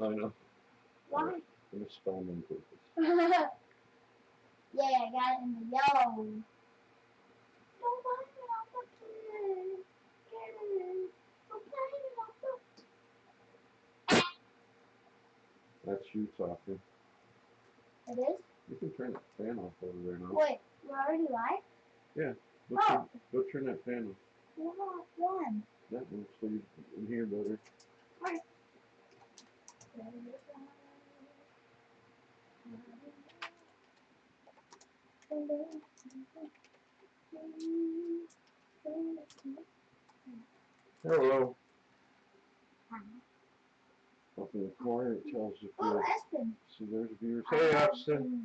I know. Why? I'm gonna spell them on purpose. Yeah, I got it in the yellow. Don't blame it on the kid. Get it. Don't blame it on the... That's you talking. It is? You can turn that fan off over there now. Wait, we're already live? Yeah. Go turn that fan off. When? That one, so you can hear better. Alright. Hello. Up in the corner it tells you. Oh, Espen. See, there's viewers. Hey, Espen.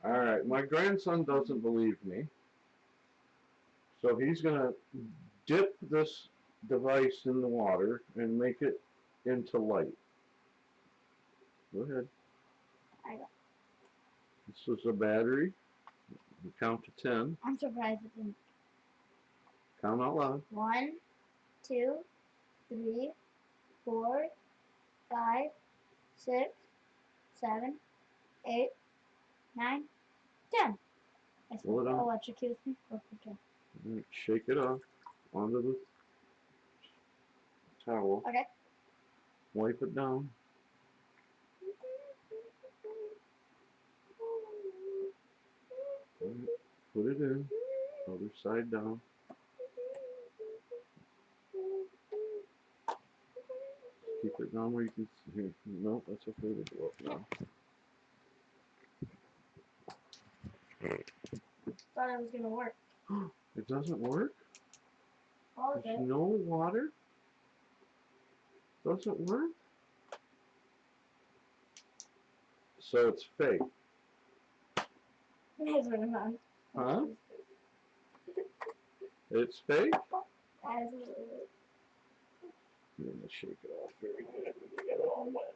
Alright, my grandson doesn't believe me. So he's going to dip this device in the water and make it into light. Go ahead. This is a battery. You count to 10. I'm surprised it didn't. Count out loud. 1, 2, 3, 4, 5, 6, 7, 8, 9, 10. I Pull it on. Electrocutes me. Shake it off onto the towel. Okay. Wipe it down. Put it in. Other side down. Keep it down where you can see. No, that's okay to go up now. Thought it was gonna work. It doesn't work? There's no water? Doesn't work? So it's fake. Huh? It's fake? I'm going to shake it off very good. Get it all wet.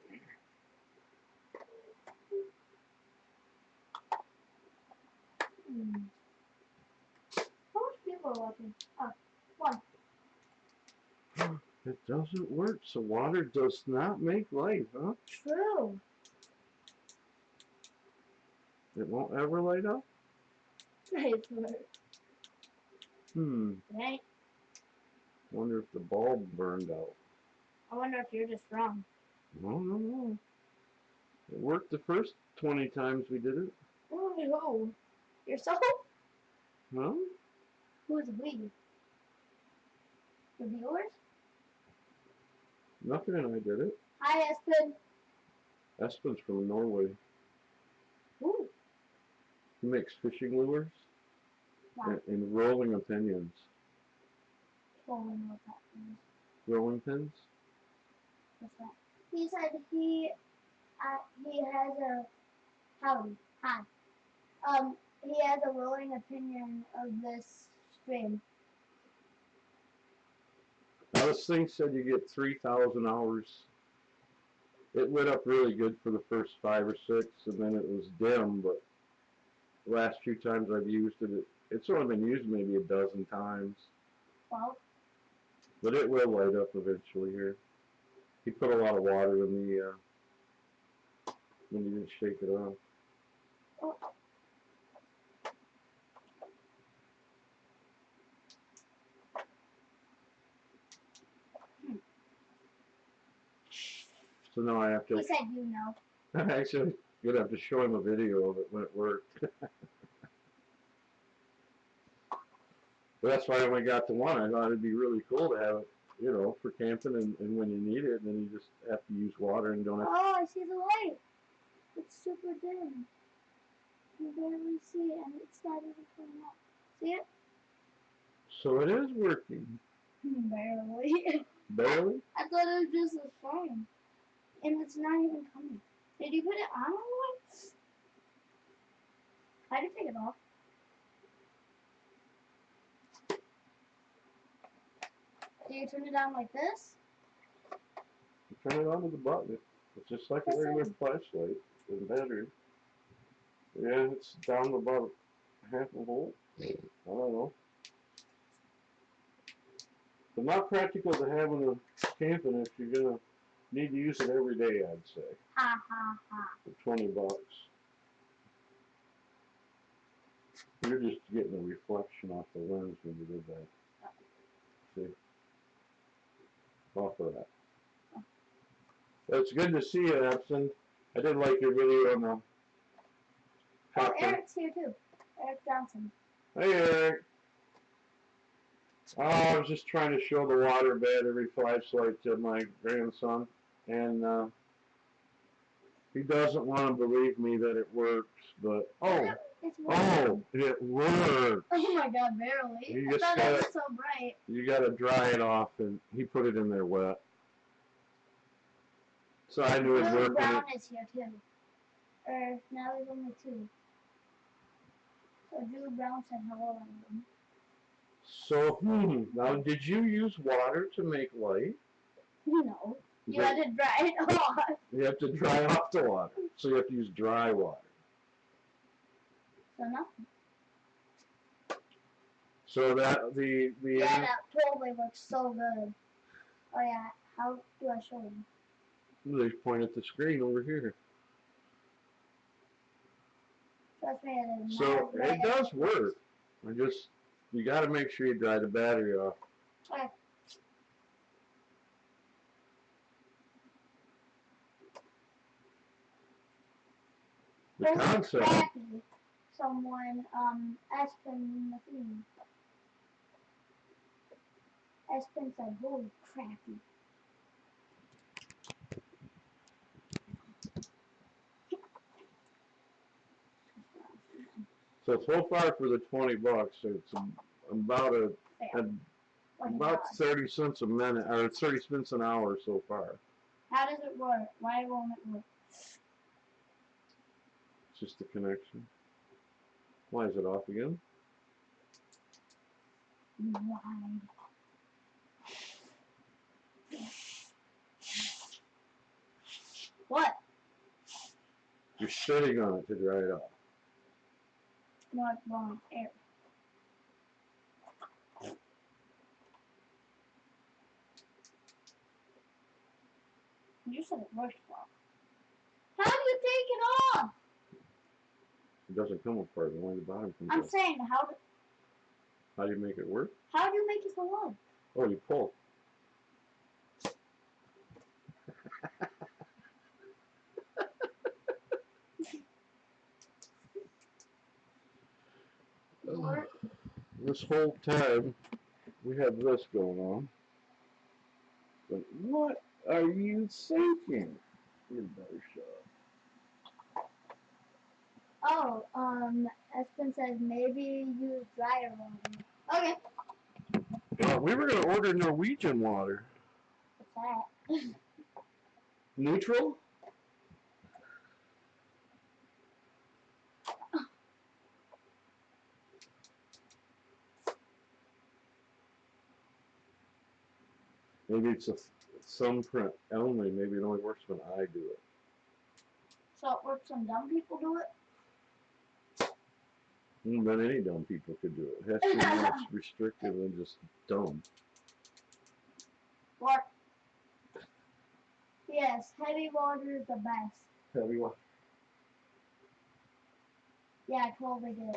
How much people are watching? Oh, 1. It doesn't work. So water does not make light, huh? True. It won't ever light up? It's work. Right. Wonder if the bulb burned out. I wonder if you're just wrong. No. It worked the first 20 times we did it. Oh, no. Yourself? Huh? Who's we? The viewers? Nothing and I did it. Hi, Espen. Espen's from Norway. Ooh. He makes fishing lures. Wow. And rolling opinions. Rolling what that means. Rolling pins? What's that? He said he has a howdy. Hi. He has a rolling opinion of this stream. Now this thing said you get 3,000 hours. It lit up really good for the first 5 or 6, and then it was dim, but the last few times I've used it, it's only been used maybe a dozen times. 12. But it will light up eventually here. He put a lot of water in the, when you didn't shake it off. Oh. So now I have to... He said you know. Actually, you'd have to show him a video of it when it worked. But that's why I only got to one. I thought it'd be really cool to have it, you know, for camping and when you need it, and then you just have to use water and don't have to... Oh, I see the light. It's super dim. You barely see it, and it's not even coming up. See it? So it is working. Barely. Barely? I thought it was just a phone. And it's not even coming. Did you put it on or what? How do you take it off? Do you turn it on like this? You turn it on with the button. It's just like a regular flashlight with a battery. Yeah, it's down about half a volt. I don't know. But not practical to have in a camping if you're gonna Need to use it every day, I'd say. Ha ha ha. For $20. You're just getting a reflection off the lens when you did that. See? Off of that. It's good to see you, Epson. I did like your video on the Oh, copper. Eric's here too. Eric Johnson. Hey, Eric. Oh, I was just trying to show the water battery flashlight to my grandson, and he doesn't want to believe me that it works, but It's working. oh, it works. Oh my god, barely. You I just thought it gotta- was so bright. You got to dry it off, and he put it in there wet. So I knew it Blue worked. Brown is here too. Now there's only two. So Blue Brown said hello everyone. So, now did you use water to make light? No. You had to dry it off. You have to dry off the water. So you have to use dry water. So nothing. So that Yeah, that totally looks so good. Oh yeah, how do I show you? They point at the screen over here. Trust me, it is So not it bad. does work. You got to make sure you dry the battery off. Okay. The concept. Crappy. Someone, Espen the thing. Espen said, holy crappy. So far for the $20, it's about about 30 cents a minute or 30 cents an hour so far. How does it work? Why won't it work? It's just the connection. Why is it off again? Why? What? You're sitting on it to dry it off. No, it's wrong. Air. You said it worked well. How do you take it off? It doesn't come apart. Only the bottom comes I'm off. saying, How do you make it work? how do you make it so long? Oh, you pull. Work? This whole time we have this going on. But what are you thinking? You better shut up. Oh, Espen says maybe use dryer water. Okay. We were gonna order Norwegian water. What's that? Neutral? Maybe it's a thumbprint only. Maybe it only works when I do it. So it works when dumb people do it? But any dumb people could do it. It has to be more restrictive than just dumb. What? Yes, heavy water is the best. Heavy water. Yeah, I totally did.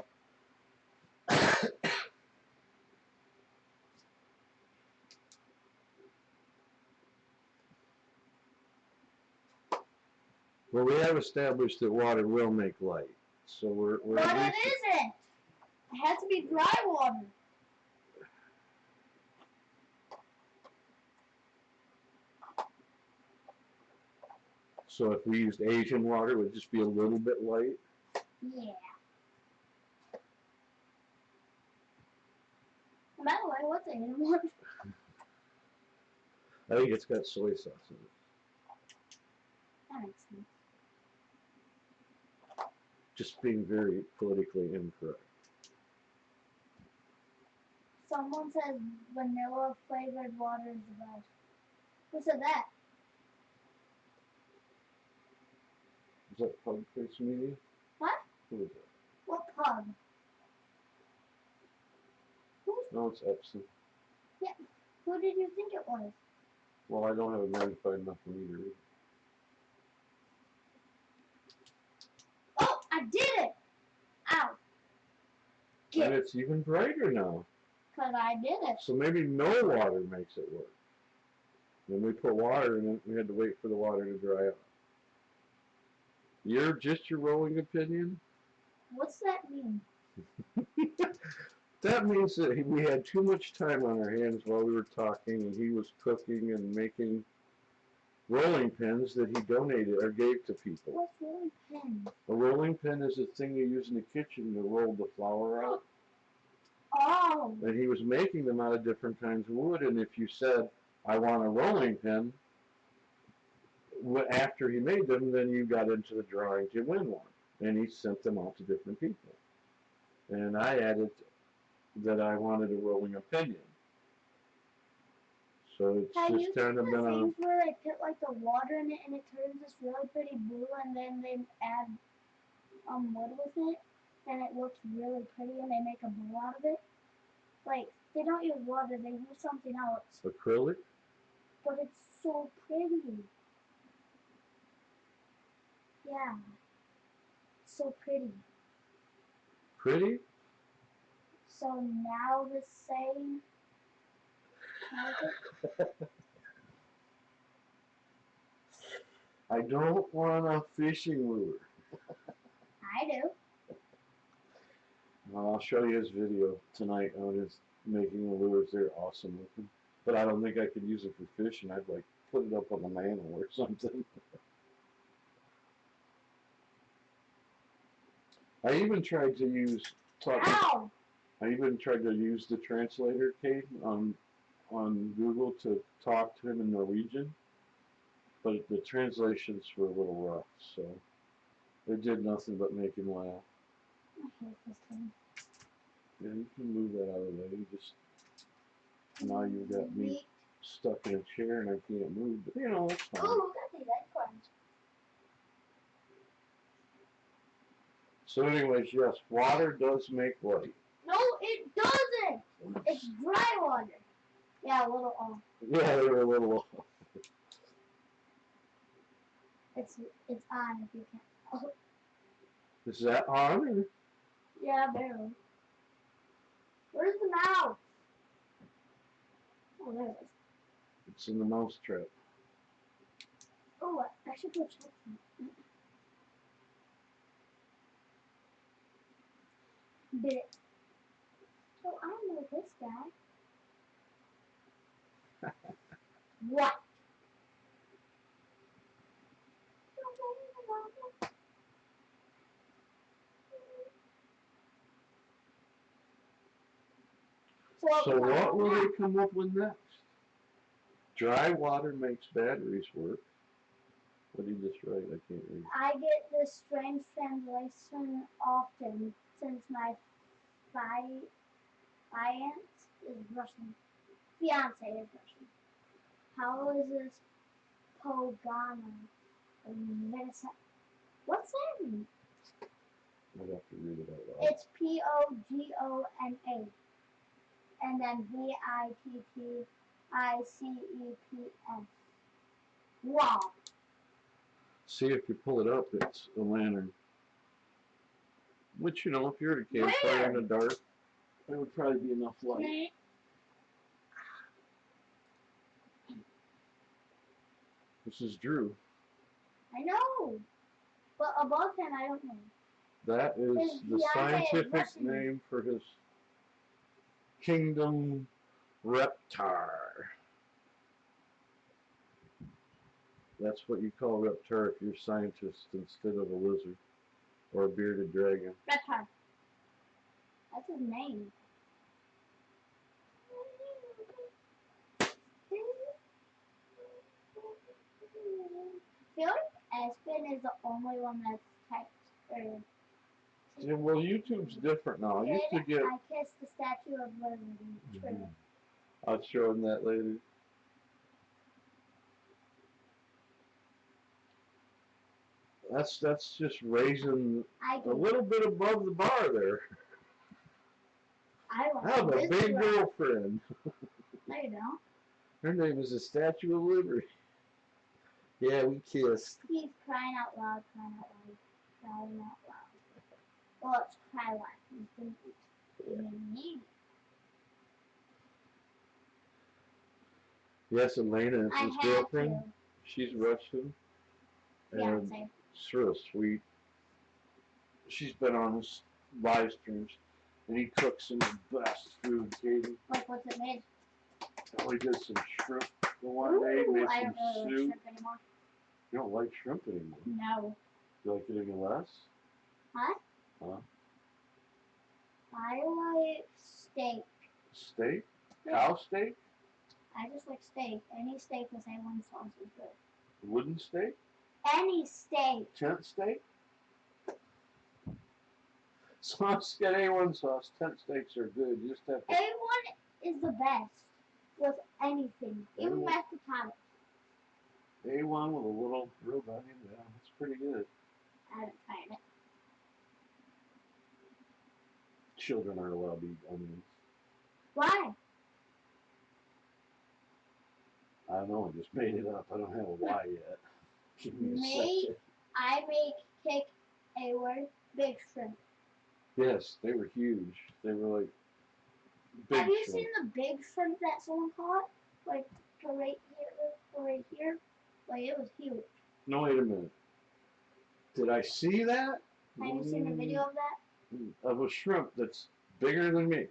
Well, we have established that water will make light. So we're But at it least isn't. It has to be dry water. So if we used Asian water, it would just be a little bit light. Yeah. By the way, what's Asian water? I think it's got soy sauce in it. That makes sense. Just being very politically incorrect. Someone says vanilla flavored water is the best. Who said that? Is that Pug Face Media? What? Who is that? What pub? No, it's Epson. Who did you think it was? Well, I don't have a magnified enough meter. Oh, I did it! Ow. And it's even brighter now. Because I did it. So maybe no water makes it work. When we put water in it, we had to wait for the water to dry up. Your rolling opinion? What's that mean? That means that we had too much time on our hands while we were talking, and he was cooking and making rolling pins that he donated or gave to people. What's rolling pin? A rolling pin is a thing you use in the kitchen to roll the flour out. Oh. And he was making them out of different kinds of wood, and if you said, I want a rolling pin, after he made them, then you got into the drawing to win one. And he sent them out to different people. And I added that I wanted a rolling opinion. So it's Have just kind of been a... things where they put like the water in it and it turns this really pretty blue and then they add wood with it and it looks really pretty and they make a bowl out of it? Like, they don't use water, they use something else. Acrylic? But it's so pretty. Yeah. So pretty. Pretty? So now the same. I don't want a fishing lure. I do. Well, I'll show you his video tonight on his making the lures. They're awesome looking. But I don't think I could use it for fishing. I'd like put it up on the mantle or something. I even tried to use... Ow! I even tried to use the translator, Kate, on Google to talk to him in Norwegian, but the translations were a little rough, so it did nothing but make him laugh. I hate this thing. Yeah, you can move that out of the way. You just, now you've got me stuck in a chair and I can't move, but you know, it's fine. Oh, look at these acorns. So anyways, yes, water does make light. No, it doesn't. It's dry water. Yeah, a little off. Yeah, they were a little off. It's on if you can't. Oh. Is that on? Or? Yeah, barely. Where's the mouse? Oh, there it is. It's in the mouse trap. Oh, I should put something. Bit. Oh, I know this guy. What? So what will they come up with next? Dry water makes batteries work. What did you just write? I can't read. I get this strange translation often since my fiance is Russian. Fiance is Russian. How is this Pogana? What's that mean? I'd have to read it out loud. It's Pogona. And then Vitticipes. Wow. See, if you pull it up, it's a lantern. Which, you know, if you're at a campfire in the dark, there would probably be enough light. This is Drew. I know. But above him, I don't know. That is the scientific name for his kingdom, reptar. That's what you call reptar if you're a scientist instead of a lizard or a bearded dragon. Reptar. That's his name. I feel like Espen is the only one that's typed. Yeah, well, YouTube's different now. I used to get... I kissed the Statue of Liberty. I'll show him that later. That's just raising a little bit above the bar there. I have a big girlfriend. No, you don't. Her name is the Statue of Liberty. Yeah, we kissed. He's crying out loud, crying out loud, crying out loud. Well, it's cry loud. Yeah. Yes, Elena, it's his girlfriend. She's Russian. Yeah, And it's real sweet. She's been on his live streams. And he cooks some of the best food, Katie. Like, what's it made? Oh, he did some shrimp the one day, made I some don't really soup. like shrimp anymore. You don't like shrimp anymore? No. You like it any less? Huh? Huh? I like steak. Steak? Yeah. Cow steak? I just like steak. Any steak with A1 sauce is good. Wooden steak? Any steak. Tent steak? Sauce, get A1 sauce. Tent steaks are good. You just have to... A1 is the best with anything, even mashed potatoes. A1 with a little grilled onion, yeah, that's pretty good. I haven't tried it. Children aren't allowed to eat onions. Why? I don't know, I just made it up. I don't have a why yet. Give me a second. I make cake A1 big shrimp. Yes, they were huge. They were like big Have you shrimp. seen the big shrimp that someone caught? Like, right here? Like, it was huge. No, wait a minute. Did I see that? Have you seen the video of that? Of a shrimp that's bigger than me.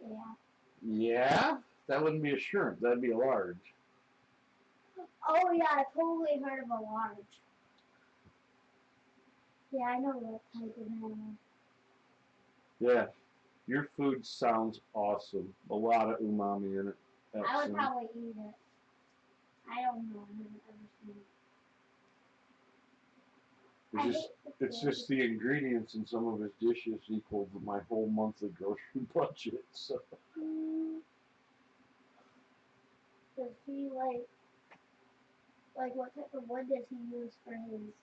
Yeah. Yeah? That wouldn't be a shrimp. That'd be a large. Oh, yeah, I totally heard of a large. Yeah, I know what type of animal. Yeah. Your food sounds awesome. A lot of umami in it. Excellent. I would probably eat it. I don't know. I've never seen it. It's just the ingredients in some of his dishes equal my whole monthly grocery budget. So. Does he like what type of wood does he use for his?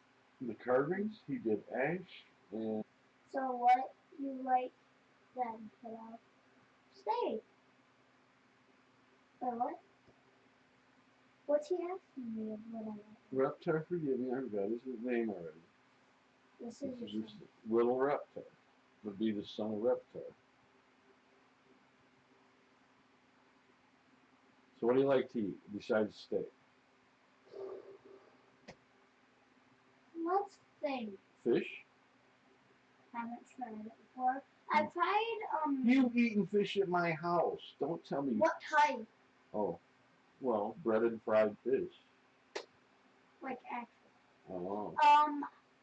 The carvings, he did ash and. So what you like then put out? Steak. Or what? What's he asking me of what I like? Reptar, forgive me, I forgot his name already. This is just little Reptar. Would be the son of Reptar. So what do you like to eat besides steak? Let's think. Fish? Haven't tried it before. I've tried You've eaten fish at my house. Don't tell me. What type? Oh, well, breaded fried fish. Like actually. Oh.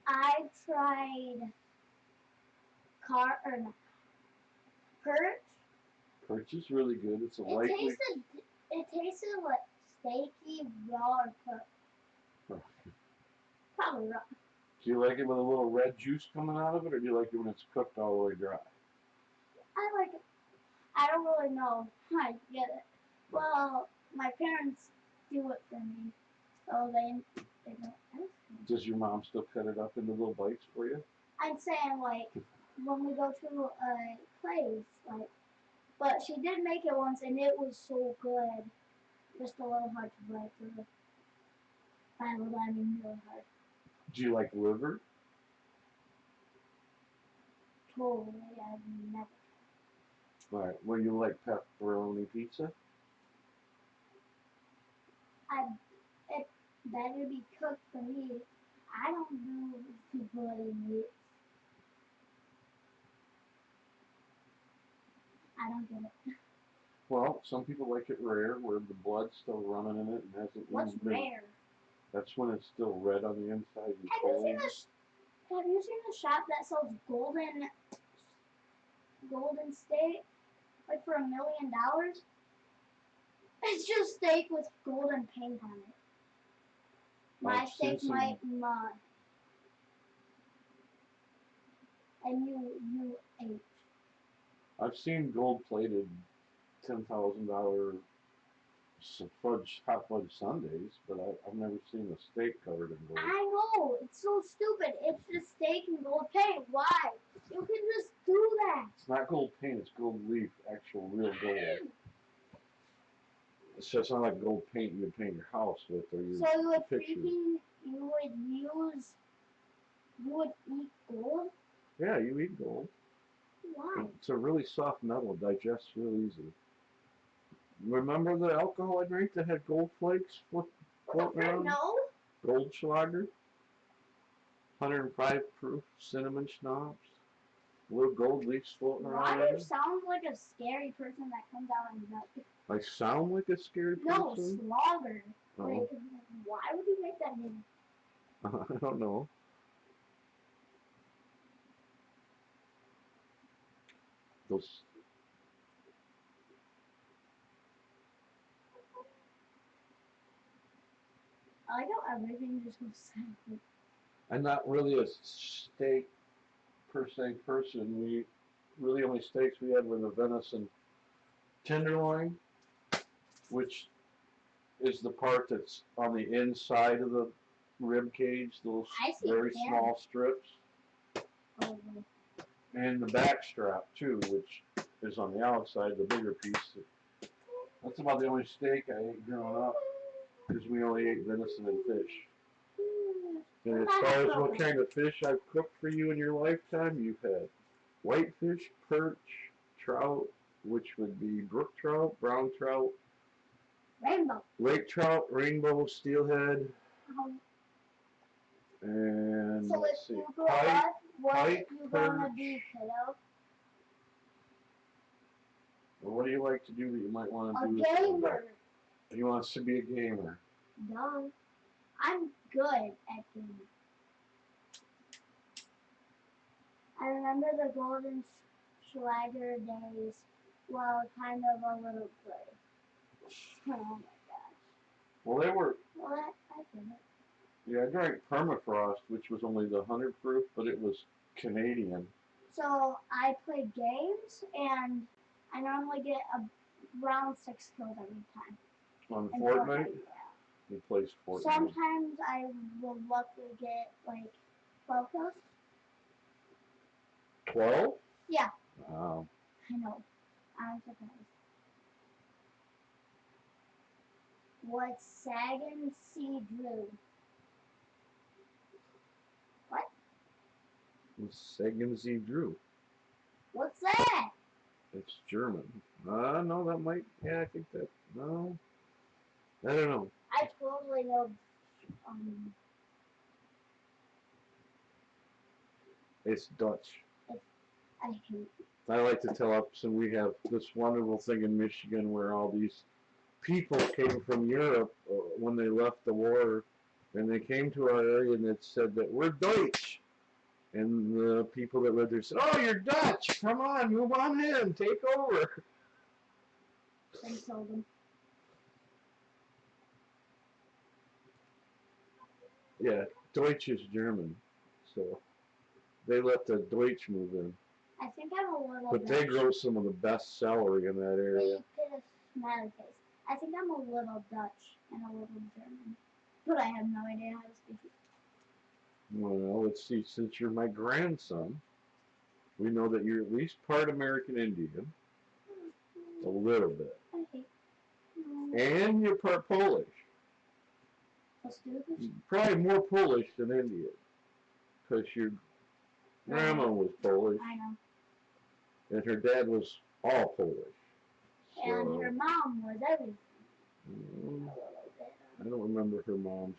I've tried perch. Perch is really good. It's a lightly. It tasted like steaky, raw, or cooked. Probably raw. Do you like it with a little red juice coming out of it, or do you like it when it's cooked all the way dry? I like it. I don't really know how I get it. Well, my parents do it for me, so they don't ask me. Does your mom still cut it up into little bites for you? I'm saying, like, when we go to a place, like, but she did make it once, and it was so good. Just a little hard to bite through. I mean really hard. Do you like liver? Totally, I've never. Alright, well, you like pepperoni pizza? It better be cooked for me. I don't do bloody meat. I don't get it. Well, some people like it rare, where the blood's still running in it and hasn't. What's rare? That's when it's still red on the inside. Have you seen the shop that sells golden steak, like for $1 million? It's just steak with golden paint on it. My steak might mud. And you ate. I've seen gold-plated $10,000 hot fudge sundaes, but I've never seen a steak covered in gold. I know, it's so stupid. It's just steak and gold paint. Why? You can just do that. It's not gold paint, it's gold leaf, actual real gold. So it's not like gold paint you would paint your house with or your So you would pictures. you would eat gold? Yeah, you eat gold. Why? It's a really soft metal, digests real easy. Remember the alcohol I drank that had gold flakes floating around? No. Goldschlager, 105 proof cinnamon schnapps, little gold leaves floating around. Why do you sound like a scary person that comes out and nothing? I sound like a scary No, person? slogger. Oh. Like, why would you make that name? I don't know. Those. I like how everything just goes silent. I'm not really a steak per se person. We really only steaks we had were the venison tenderloin, which is the part that's on the inside of the rib cage, those very small strips, and the back strap too, which is on the outside, the bigger piece. That's about the only steak I ate growing up, because we only ate venison and fish. And as far as what kind of fish I've cooked for you in your lifetime, you've had whitefish, perch, trout, which would be brook trout, brown trout, rainbow, lake trout, rainbow, steelhead, and so let's see, if you grow up, what are you gonna be, kiddo? Well, what do you like to do that you might want to do? A gamer. He wants to be a gamer. No, I'm good at gaming. I remember the Golden Schlager days. Well, kind of a little bit. Oh my gosh. Well, they were. Well, I did it. Yeah, I drank Permafrost, which was only the 100 proof, but it was Canadian. So I play games, and I normally get around 6 kills every time. On Fortnite? Yeah. He plays Fortnite. Sometimes I will luckily get like 12 kills. 12? Yeah. Wow. I know. I'm surprised. What's Sagan C. Drew? What? Sagan Z. Drew. What's that? It's German. No, that might. Yeah, I think that. No. I don't know. I totally know. It's Dutch. I hate it. I like to tell up, so we have this wonderful thing in Michigan where all these people came from Europe when they left the war, and they came to our area and it said that we're Deutsch. And the people that lived there said, "Oh, you're Dutch. Come on, move on in. Take over." And sold them. Yeah, Deutsch is German. So they let the Deutsch move in. I think I'm a little But Dutch. they grow some of the best celery in that area. They did a smiley face. I think I'm a little Dutch and a little German. But I have no idea how to speak it. Well, let's see. Since you're my grandson, we know that you're at least part American Indian. A little bit. I hate And you're part Polish. So stupid. Probably more Polish than Indian. Because your grandma was Polish. I know. And her dad was all Polish. And her mom was everything. A little bit. I don't remember her mom.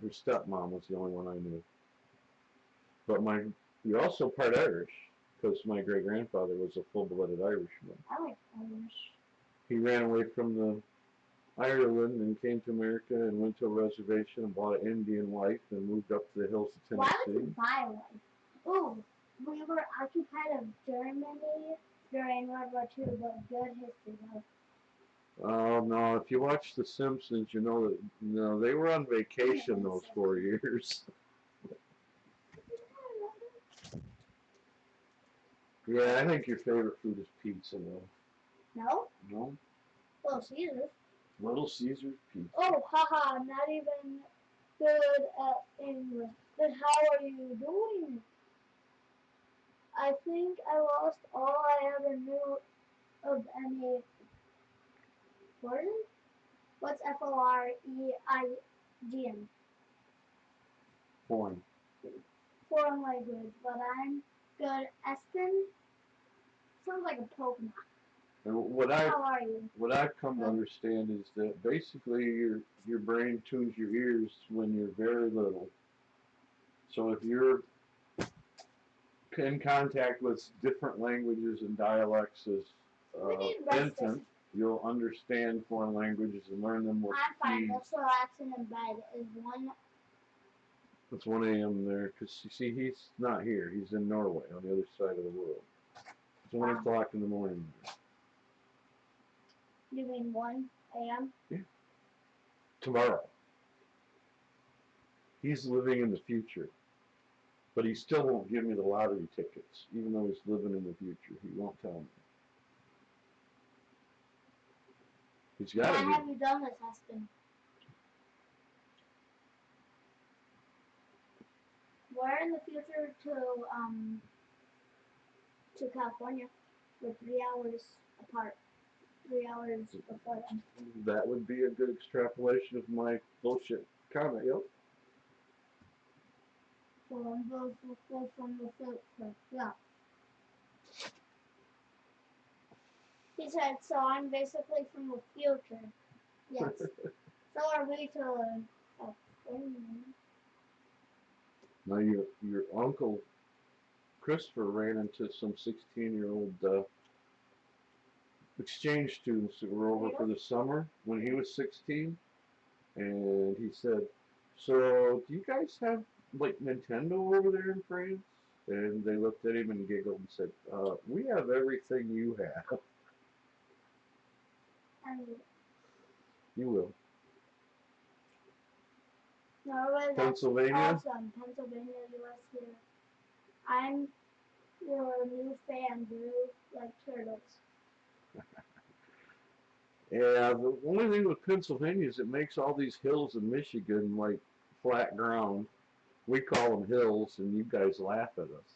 Her stepmom was the only one I knew. But you're also part Irish. Because my great-grandfather was a full-blooded Irishman. I like Irish. He ran away from the Ireland and came to America and went to a reservation and bought an Indian wife and moved up to the hills of Tennessee. Why would you buy a wife? Oh, we were occupied of Germany during World War II, but good history though. Oh no! If you watch The Simpsons, you know that they were on vacation those 4 years. Yeah, I think your favorite food is pizza, though. No? No? Little Caesars. Little Caesars pizza. Oh, haha, I'm not even good at English. But how are you doing? I think I lost all I ever knew of any. What? What's F-O-R-E-I-G-N? Foreign. Foreign language, but I'm good. Espen sounds like a Pokemon. And How are you? what I've come to understand is that basically your brain tunes your ears when you're very little. So if you're in contact with different languages and dialects as We need rest. infant, you'll understand foreign languages and learn them with I'm fine. ease. Just relaxing in bed. Is one. It's 1 a.m. there, because you see, he's not here. He's in Norway, on the other side of the world. It's 1 o'clock in the morning. You mean 1 a.m.? Yeah. Tomorrow. He's living in the future. But he still won't give me the lottery tickets, even though he's living in the future. He won't tell me. He's got to. Why have you done this, Espen? We're in the future to California. We're 3 hours apart. 3 hours before them. That would be a good extrapolation of my bullshit comment, yep. From the future. Yeah. He said, so I'm basically from the future. Yes. So are we to California. Now your uncle Christopher ran into some 16-year-old exchange students that were over for the summer when he was 16, and he said, "So do you guys have like Nintendo over there in France?" And they looked at him and giggled and said, "We have everything you have." You will. Norway, Pennsylvania. Awesome. Pennsylvania, U.S. here. I'm your new fan, Drew. Like turtles. Yeah, the only thing with Pennsylvania is it makes all these hills in Michigan like flat ground. We call them hills, and you guys laugh at us.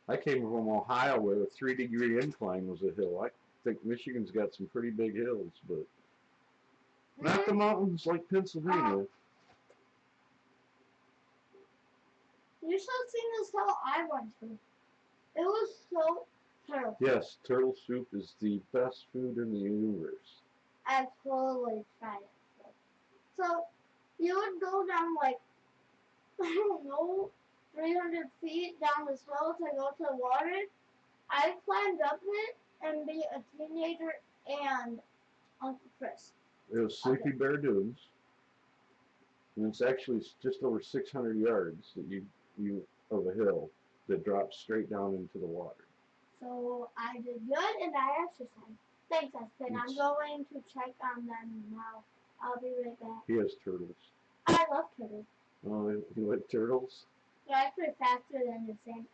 I came from Ohio where a 3-degree incline was a hill. I think Michigan's got some pretty big hills, but not the mountains like Pennsylvania. You should have seen this hill I went to. It was so turtle. Yes, turtle soup is the best food in the universe. I totally tried it. So you would go down like, I don't know, 300 feet down this hill to go to the water. I climbed up it and be a teenager and Uncle Chris. It was Sleepy Bear Dunes, and it's actually just over 600 yards that you of a hill that drops straight down into the water. So I did good and I exercised. Thanks, Espen. I'm going to check on them now. I'll be right back. He has turtles. I love turtles. Oh, you like turtles? They're actually faster than the same.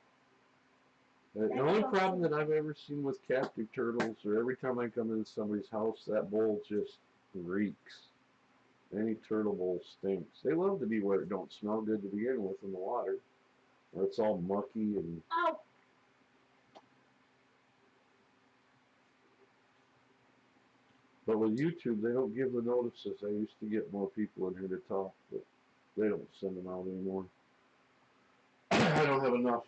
The only problem that I've ever seen with captive turtles, or every time I come into somebody's house, that bowl just reeks. Any turtle bowl stinks. They love to be where it don't smell good to begin with in the water, where it's all mucky and. Oh. But with YouTube, they don't give the notices. I used to get more people in here to talk, but they don't send them out anymore. I don't have enough.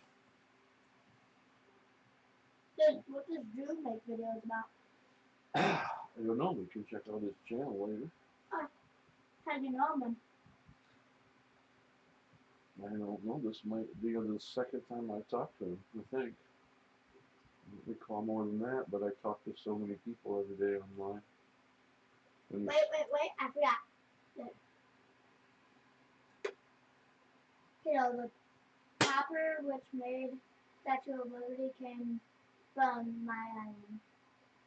What does Drew make videos about? I don't know. We can check out his channel later. How do you know him? I don't know. This might be the second time I've talked to him, I think. I don't recall more than that, but I talk to so many people every day online. Wait, I forgot. You know, the copper which made Statue of Liberty came from my island.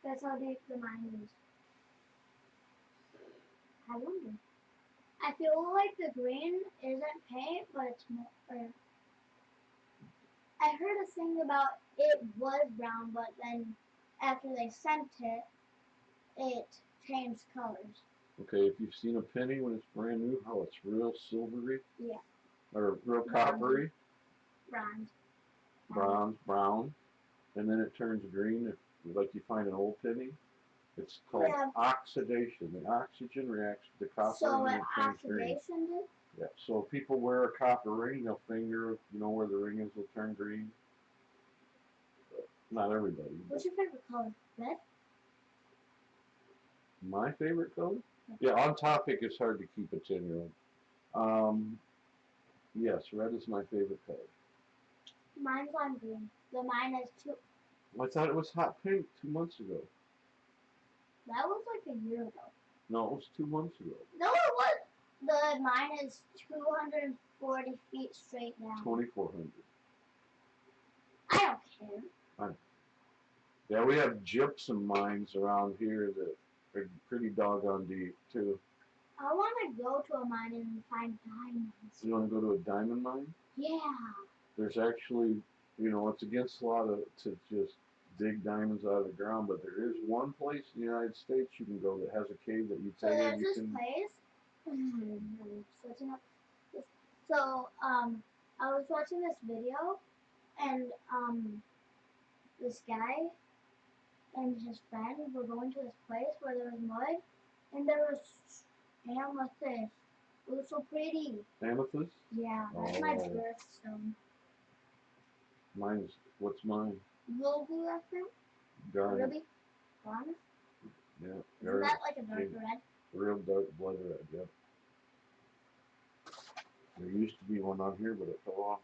That's how deep the mine is. I wonder. I feel like the green isn't paint, but it's more. I heard a thing about it was brown, but then after they sent it, it changed colors. Okay, if you've seen a penny when it's brand new, how it's real silvery. Yeah. Or real coppery. Bronze. Brown. And then it turns green if like you find an old penny. It's called Yeah. oxidation. The oxygen reacts with the copper So and an it turns green. oxidation did? Yeah. So if people wear a copper ring, they'll finger, where the ring is, will turn green. But not everybody. What's your favorite color? Red? My favorite color? Yeah, on topic is hard to keep a 10-year-old. Yes, red is my favorite color. Mine's on green. The mine is two. I thought it was hot pink 2 months ago. That was like a year ago. No, it was 2 months ago. No, it was. The mine is 240 feet straight now. 2,400. I don't care. Yeah, we have gypsum mines around here that are pretty doggone deep too. I want to go to a mine and find diamonds. You want to go to a diamond mine? Yeah. There's actually, it's against the law to just dig diamonds out of the ground, but there is one place in the United States you can go that has a cave that you So take in. there's this place. I'm switching up. So I was watching this video, and this guy and his friend were going to this place where there was mud, and there was amethyst. It was so pretty. Amethyst? Yeah, that's my birthstone. What's mine? Ruby, I think. Garnet. Ruby? Garnet? Yeah. Isn't that like a dark red? Real dark blood red, yeah. There used to be one on here, but it fell off.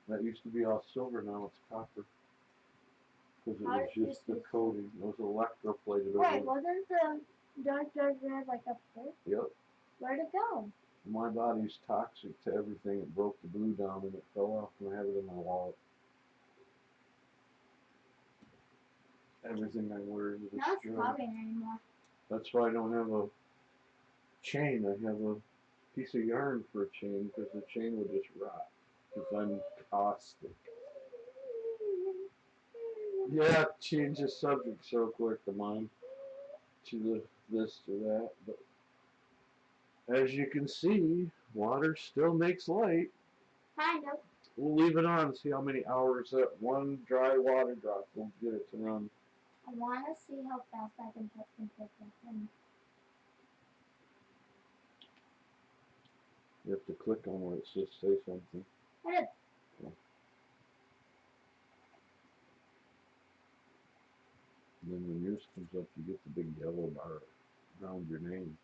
That used to be all silver, now it's copper. Because it was just the coating. It was electroplated over. Right, wasn't the dark red like up there? Yep. Where'd it go? My body's toxic to everything. It broke the glue down and it fell off, and I have it in my wallet. Everything I wear is destroyed. Not scrubbing anymore. That's why I don't have a chain. I have a piece of yarn for a chain because the chain would just rot because I'm caustic. Yeah, change the subject so quick to mine, to this to that. But as you can see, water still makes light. Kind of. We'll leave it on and see how many hours that one dry water drop will get it to run. I want to see how fast I can put this in. You have to click on where it says say something. What is? And then when yours comes up, you get the big yellow bar around your name.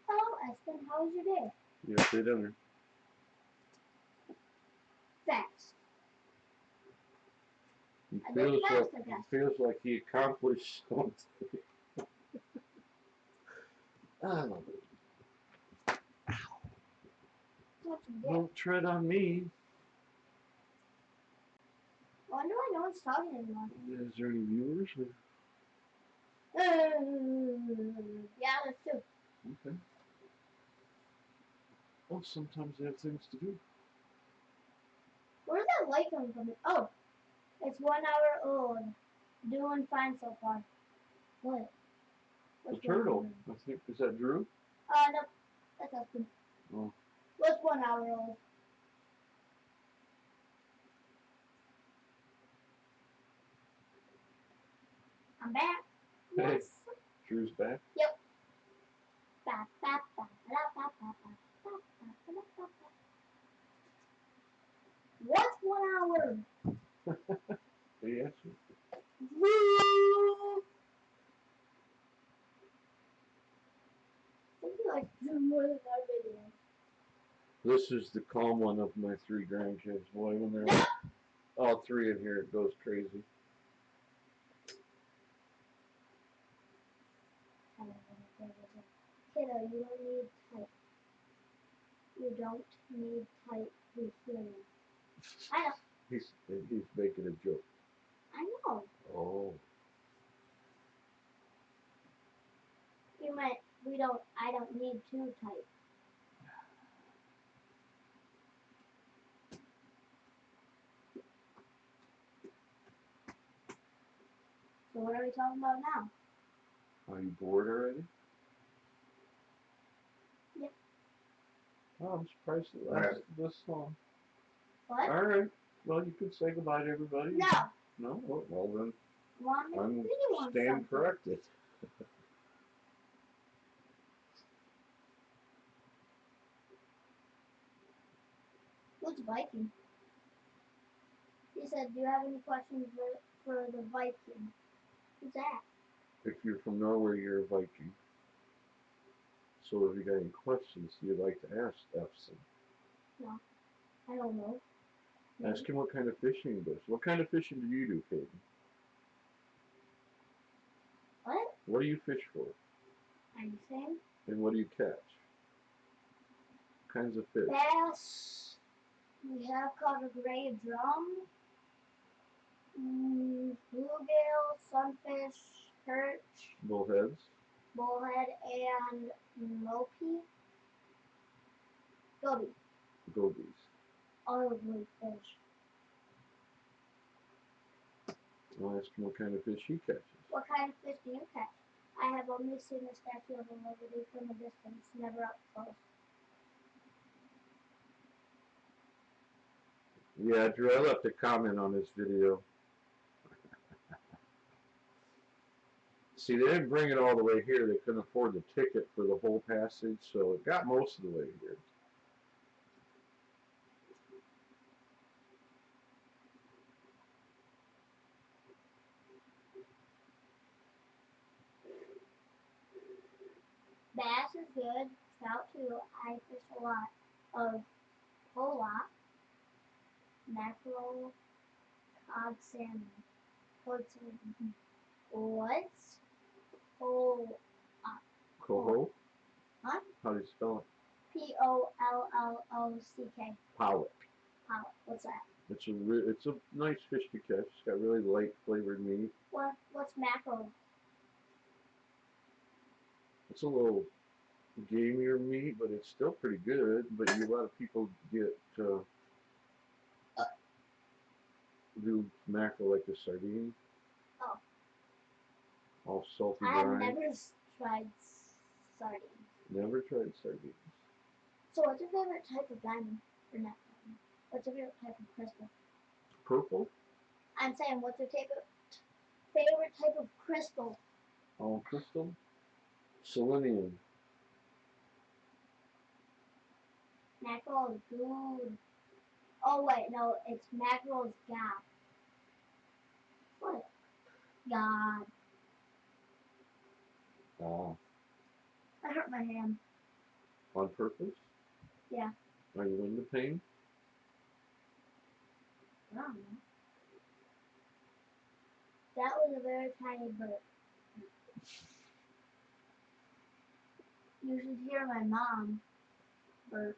Hello, Espen. How was your day? You have to hit enter. Fast. He feels like he accomplished something. I love it. Don't tread on me. Why do I know it's talking anymore? Is there any viewers? Yeah, there's two. Okay. Well, sometimes they have things to do. Where's that light coming from? Oh, it's 1 hour old. Doing fine so far. What? The turtle. I think, is that Drew? No. That's Espen. Oh. What's 1 hour old? I'm back. Hey. Yes. Drew's back? Yep. What's 1 hour? Yes. Thank you, like, do more than our video. This is the calm one of my 3 grandkids. Boy, when they're all 3 in here, it goes crazy. Kiddo, you don't need type. You don't need type. Be human. I know. He's making a joke. I know. Oh. You meant I don't need to type. So what are we talking about now? Are you bored already? Yep. Oh, I'm surprised it lasted this long. What? Alright. Well, you could say goodbye to everybody. No. No? Well then, Mom, I'm stand corrected. Who's Viking? He said, do you have any questions for the Viking? Who's that? If you're from Norway, you're a Viking. So if you got any questions you'd like to ask Epson, No, I don't know. ask him what kind of fishing he does. What kind of fishing do you do, Katie? What? What do you fish for? Anything? And what do you catch? What kinds of fish? Bass. We have caught a gray drum. Bluegill, sunfish, perch, Bullheads? bullhead, and mopey. Goby. Gobies. All of those fish. I'll ask him what kind of fish he catches. What kind of fish do you catch? I have only seen the Statue of Liberty from a distance, never up close. Yeah, Drew, I left a comment on this video. See, they didn't bring it all the way here. They couldn't afford the ticket for the whole passage, so it got most of the way here. Bass is good. Trout too. I fish a lot of whole lot. Mackerel, cod, salmon. Cod, salmon. What's whole? Coho? Huh? How do you spell it? Pollock. Pollock. Pollock. What's that? It's a nice fish to catch. It's got really light flavored meat. What's mackerel? It's a little gamier meat, but it's still pretty good. But a lot of people get do mackerel like a sardine. Oh. All salty I have brine. never tried sardines. Never tried sardines. So what's your favorite type of diamond? Or not diamond? What's your favorite type of crystal? Purple? I'm saying, what's your favorite type of crystal? Oh, crystal? Selenium. Mackerel is good. Oh wait, no, it's mackerel is God. What? God. Ah. I hurt my hand. On purpose? Yeah. Are you in the pain? I don't know. That was a very tiny bird. You should hear my mom burp.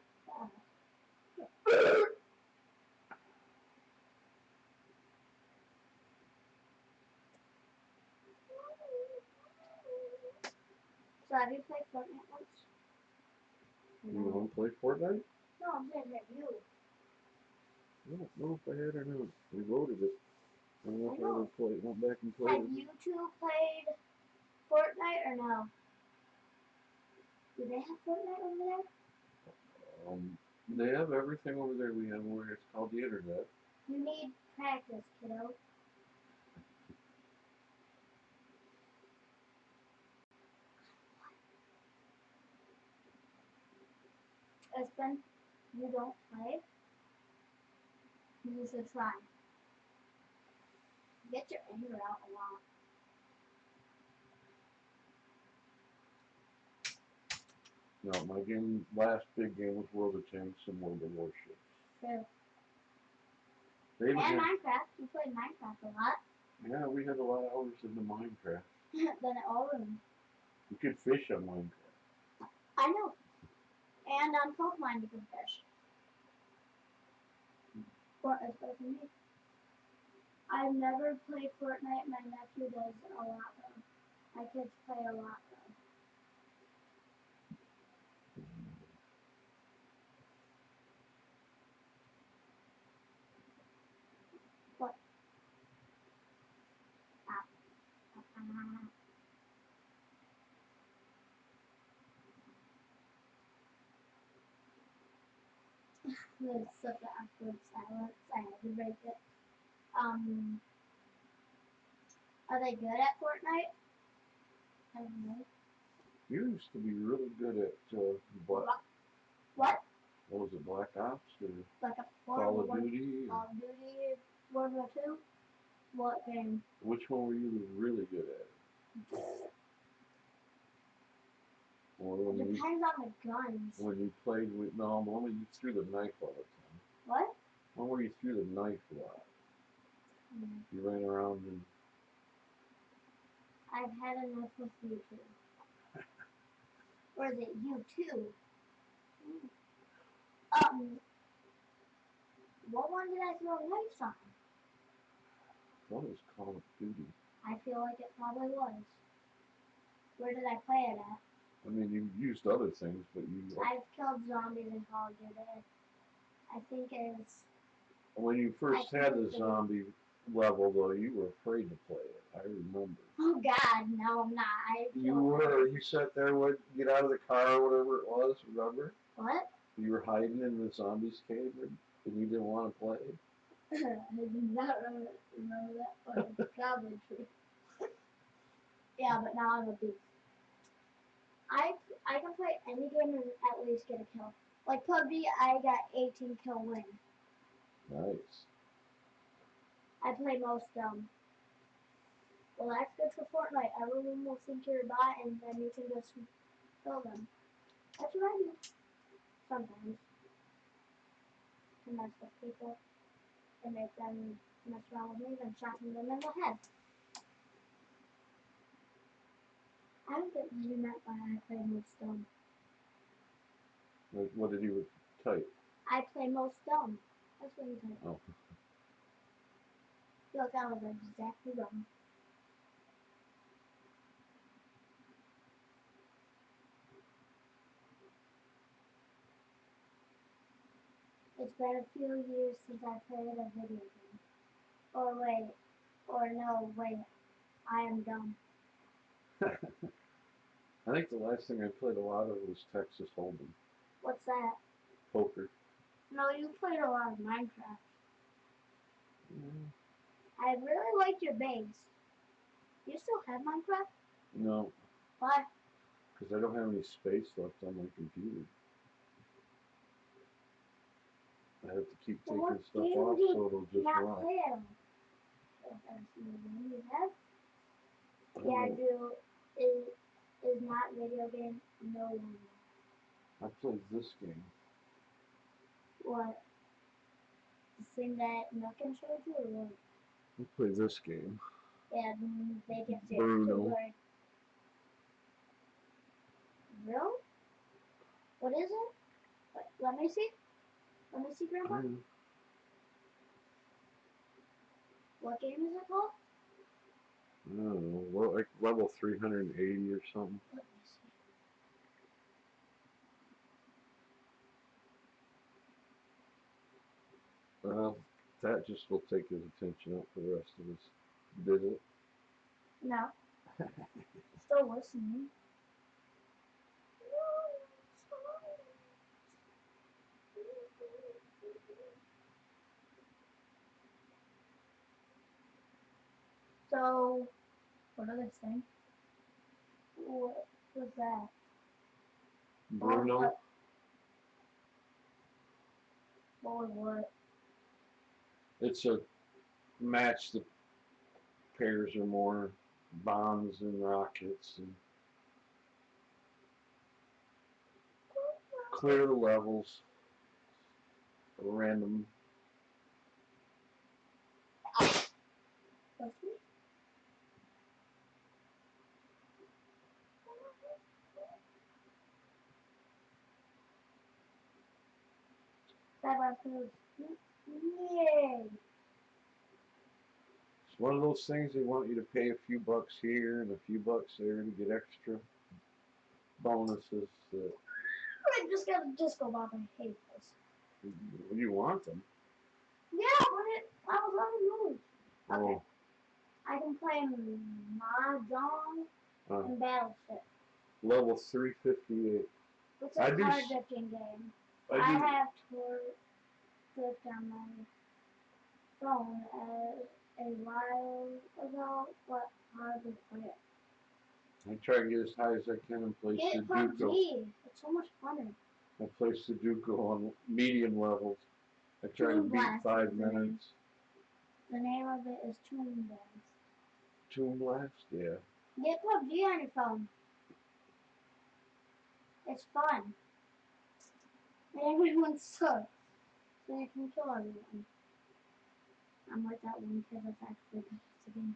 So have you played Fortnite once? You want to play Fortnite? No, I'm saying that you. I don't know if I had or not. We voted it. I don't know if I ever went back and played Have it. you two played Fortnite or no? Do they have Fortnite over there? They have everything over there we have over here. It's called the internet. You need practice, kiddo. Espen, you don't play? You should try. Get your anger out a lot. No, my last big game was World of Tanks and World of Warships. True. And Minecraft. You played Minecraft a lot. Yeah, we had a lot of hours into Minecraft. Then it all ruined. You could fish on Minecraft. I know. And on Pokemon you can fish. Fortnite's better for me. I've never played Fortnite. My nephew does a lot though. My kids play a lot though. What? There's such an awkward silence. I had to break it. Are they good at Fortnite? I don't know. You used to be really good at What? what was it, Black Ops or Like a Call of Duty? Call of Duty, World War II? What game? Which one were you really good at? Or Depends on the guns. when you played with when you threw the knife all the time. What? When were you threw the knife a lot? You ran around and I've had enough with you two. Or is it you two? What one did I throw knives on? that was Call of Duty. I feel like it probably was. Where did I play it at? I mean, you used other things, but you. I've killed zombies in Call of Duty. I think it's. When you first had the zombie level, though, you were afraid to play it. I remember. Oh God, no, I'm not. You were. You sat there, would get out of the car or whatever it was. Remember? What? You were hiding in the zombies' cave, and you didn't want to play. I do not remember that, but it's probably true. Yeah, but now I'm a beast. I can play any game and at least get a kill. Like PUBG, I got 18 kill win. Nice. I play most Well, that's good for Fortnite. Everyone will think you're a bot, and then you can just kill them. That's what I do. Sometimes. To mess with people. To make them mess around with me, then shotting them in the head. I don't get what you meant by I play most dumb. What did you type? I play most dumb. That's what you type. Oh. Look, I was exactly wrong. It's been a few years since I played a video game. Or wait. Or no, wait. I am dumb. I think the last thing I played a lot of was Texas Hold'em. What's that? Poker. No, you played a lot of Minecraft. Mm. I really liked your base. You still have Minecraft? No. Why? Because I don't have any space left on my computer. I have to keep taking stuff off so it'll just run. Play it on. You have? Yeah, I do. Is not video game no one. I played this game. What? The thing that Milken showed you or what? I played this game. Yeah, they get it. Bruno. Real? What is it? Let me see. Let me see, Grandpa. What game is it called? I don't know. Like level 380 or something. Let me see. Well, that just will take his attention up for the rest of his visit. No. Still listening. So, what are they saying? What was that? Bruno. What was what? It's a match that pairs or more bombs and rockets and clear the levels. Random. That's me? That was yay! It's one of those things they want you to pay a few bucks here and a few bucks there to get extra bonuses. I just got a disco ball. I hate this. You want them? Yeah, but I was on the move. Okay. Oh. I can play Mahjong and Battleship. Level 358. It's a card drifting game. I have tour. drift on my phone a while ago, but hardly play it. I try to get as high as I can and play Get Sudoku. PUBG. It's so much funner. I play Sudoku on medium levels. I try to Toon beat Blast 5 is the name. minutes. The name of it is Toon Blast. Toon Blast? Yeah. Get PUBG on your phone. It's fun. And everyone sucks. So you can kill everyone. I'm like that one kid that's actually good at the game.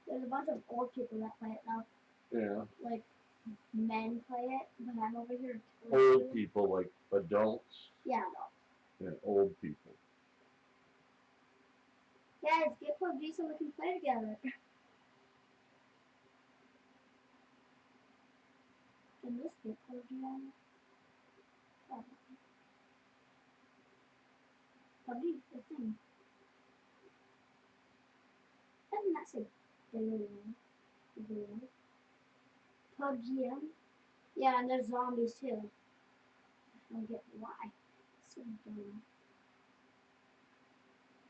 There's a bunch of old people that play it now. Yeah. Like, men play it, but I'm over here. Old people, like adults. Yeah, no. Yeah, old people. Guys, get PUBG so we can play together. Can this get PUBG on? Oh. PUBG, the thing. Doesn't that say PUBG? Yeah, and there's zombies too. I don't get why. So dumb.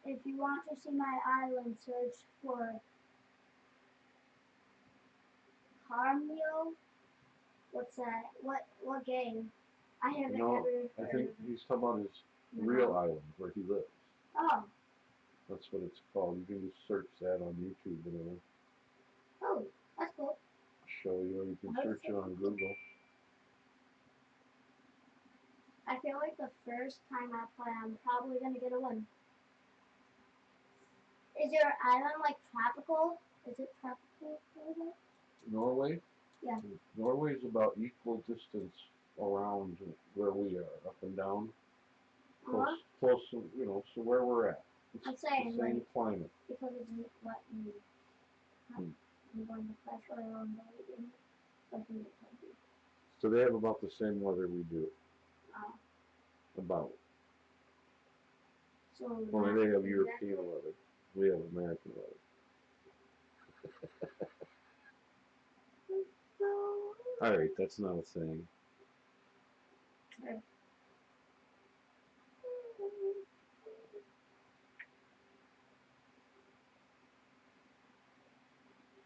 If you want to see my island, search for Carmio. What's that? What game? I haven't No, ever I think he's talking about his real island where he lives. Oh. That's what it's called. You can just search that on YouTube and it'll Oh, that's cool. show you, or you can search it on Google. I feel like the first time I play, I'm probably gonna get a win. Is your island like tropical? Is it tropical? Norway? Yeah. Norway is about equal distance around where we are, up and down. Close to, so where we're at. It's I'm saying, the same like, climate. because it's what I'm going to Clash Royale and So they have about the same weather we do. Oh. About. So only they have European weather. We have American weather. Alright, that's not a thing. Okay.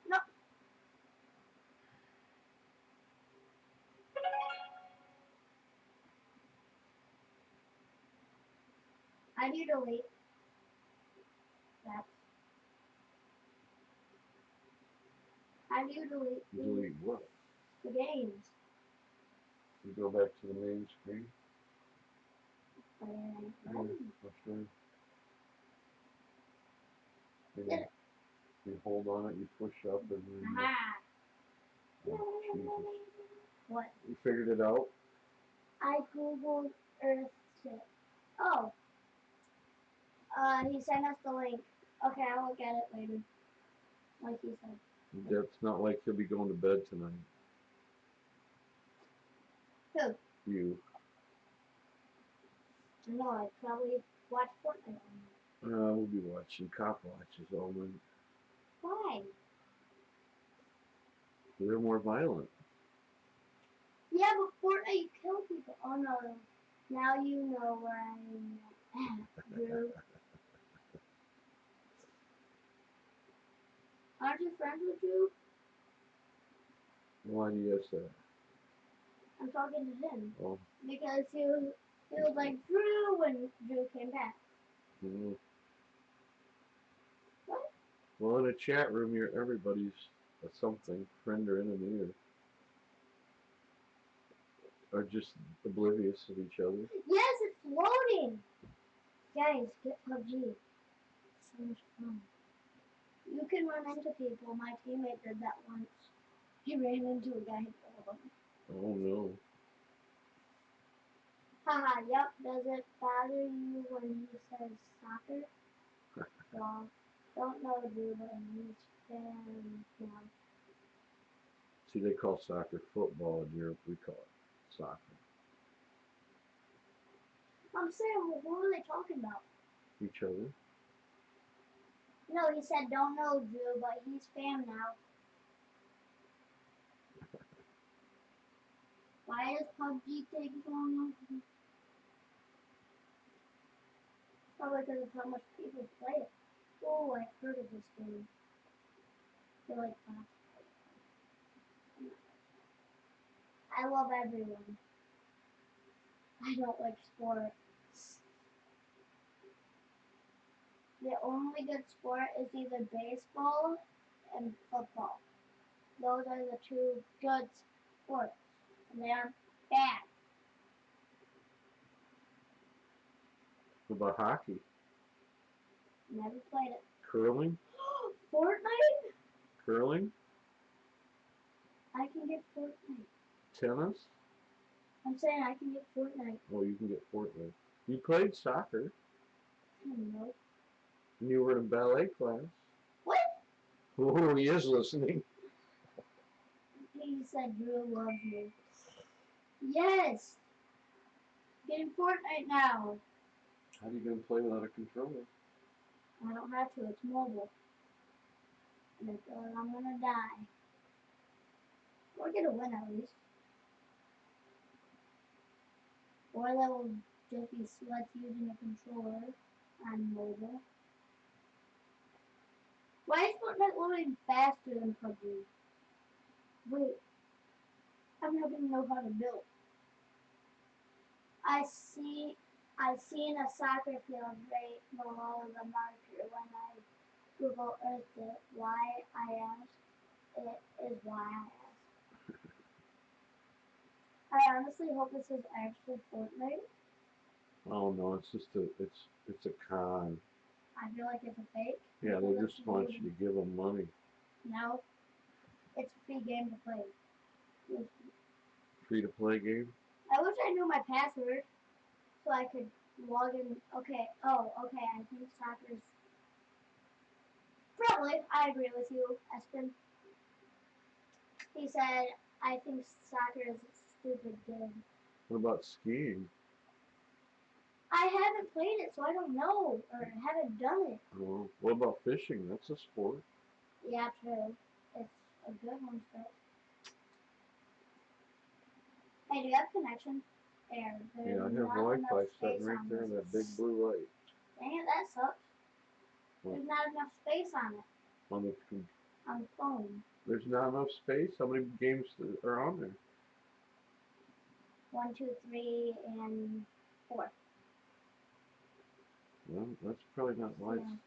No. I do delete that. I do delete Delete what? the games. You go back to the main screen. Yeah, Okay. You hold on it, you push up, and then. Oh, Jesus. What? You figured it out? I googled Earth tip. Oh. He sent us the link. Okay, I'll look at it later. Like he said. That's not like he'll be going to bed tonight. Who? You. No, I probably watch Fortnite on it. We'll be watching cop watches all night. Why? They're more violent. Yeah, but Fortnite you kill people. Oh no. Now you know where I'm at, Drew. Aren't you friends with Drew? Why do you ask that? I'm talking to him. Oh. Because he was like Drew when Drew came back. Mm-hmm. What? Well, in a chat room, everybody's something, friend or enemy, or just oblivious of each other. Yes, it's loading. Guys, get PUBG. It's so much fun. You can run into people. My teammate did that once. He ran into a guy. Oh no. Haha, yep. Does it bother you when he says soccer? Well, don't know Drew, but he's fan now. See, they call soccer football in Europe. We call it soccer. I'm saying, well, what were they talking about? Each other. No, he said don't know Drew, but he's fam now. Why does PUBG take so long? Probably because of how much people play it. Oh, I've heard of this game. They're like fast. I love everyone. I don't like sports. The only good sport is either baseball and football. Those are the two good sports. And they are bad. What about hockey? Never played it. Curling? Fortnite? Curling? I can get Fortnite. Tennis? I'm saying I can get Fortnite. Well, you can get Fortnite. You played soccer. I don't know. And you were in ballet class. What? Oh, he is listening. He said Drew loves me. Yes! Getting Fortnite now. How are you going to play without a controller? I don't have to, it's mobile. And I feel like I'm gonna die. Or get a win at least. Or that will just be sluts using a controller on mobile. Why is Fortnite loading faster than PUBG? Wait, I don't even know how to build. I seen a soccer field right below the marker when I Google Earthed it. Why I asked it is why I asked. I honestly hope this is actually Fortnite. Oh no, it's just it's a con. I feel like it's a fake. Yeah, they just want you to give them money. No, it's a free game to play. Free to play game? I wish I knew my password so I could log in. Okay. Oh, okay. I think soccer's probably. I agree with you, Espen. He said, I think soccer is a stupid game. What about skiing? I haven't played it, so I don't know, or haven't done it. Oh, what about fishing? That's a sport. Yeah, true. It's a good one, but... Hey, do you have connection? There. Yeah, I have Wi-Fi sitting right there in that big blue light. Dang it, that sucks. What? There's not enough space on it. On the phone. There's not enough space? How many games are on there? 1, 2, 3, and 4. Well, that's probably not why Yeah.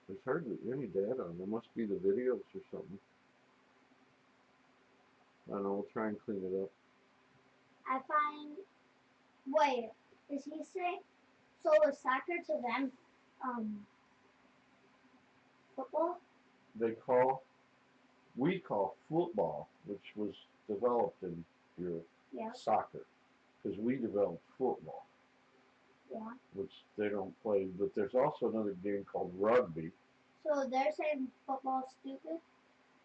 there's hardly any data on. There must be the videos or something. I don't know, we'll try and clean it up. I find... Wait, is he saying... So is soccer to them, football? We call football, which was developed in Europe, Yeah. soccer. Because we developed football. Yeah. Which they don't play, but there's also another game called rugby. So they're saying football's stupid?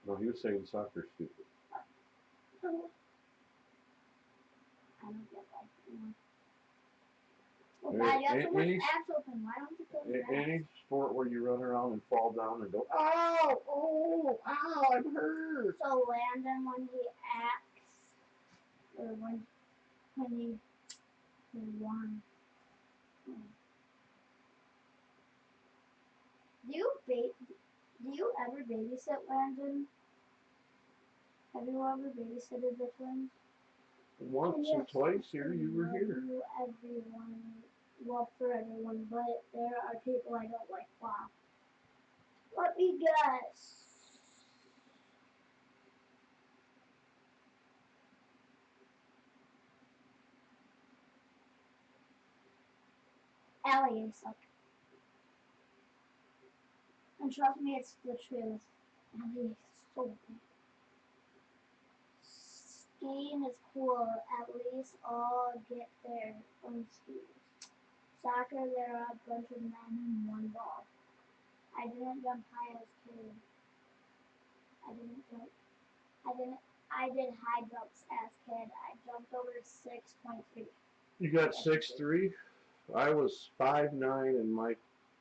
No, he was saying soccer's stupid. I don't get that. Well, Dad, you have so much apps open. Why don't you close your apps? Any sport where you run around and fall down and go, ow, oh, ow, I'm hurt. So Landon, when he acts, or when he won. Do you ever babysit Landon? Have you ever babysitted the twins? Once or twice here, you were here. You, everyone, well, for everyone, but there are people I don't like. Wow. Let me guess. Allie, you suck. And trust me, it's the truth. Allie is so bad. Skiing is cool. At least all get their own skis. Soccer, there are a bunch of men and one ball. I didn't jump high as a kid. I did high jumps as a kid. I jumped over 6.3. You got 6'3"? I was 5'9", and my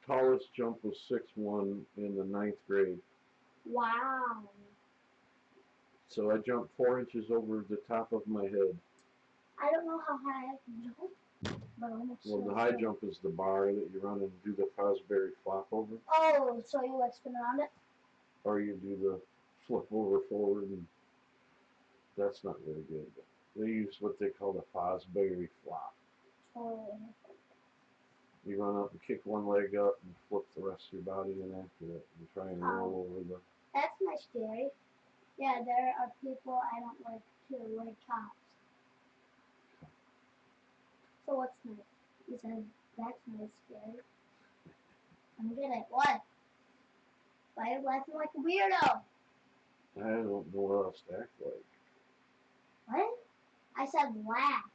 tallest jump was 6'1" in the 9th grade. Wow. So I jumped 4 inches over the top of my head. I don't know how high I can jump. but almost. Well, the high jump is the bar that you run and do the Fosbury flop over, Oh, so you like spin around it? or you do the flip over forward, and that's not very good. They use what they call the Fosbury flop. Oh. You run up and kick one leg up and flip the rest of your body in after it and try and roll over the. That's my scary. Yeah, there are people I don't like too, like cops. So what's next? You said that's not scary. I'm getting what? Why are you laughing like a weirdo? I don't know what else to act like. What? I said laugh.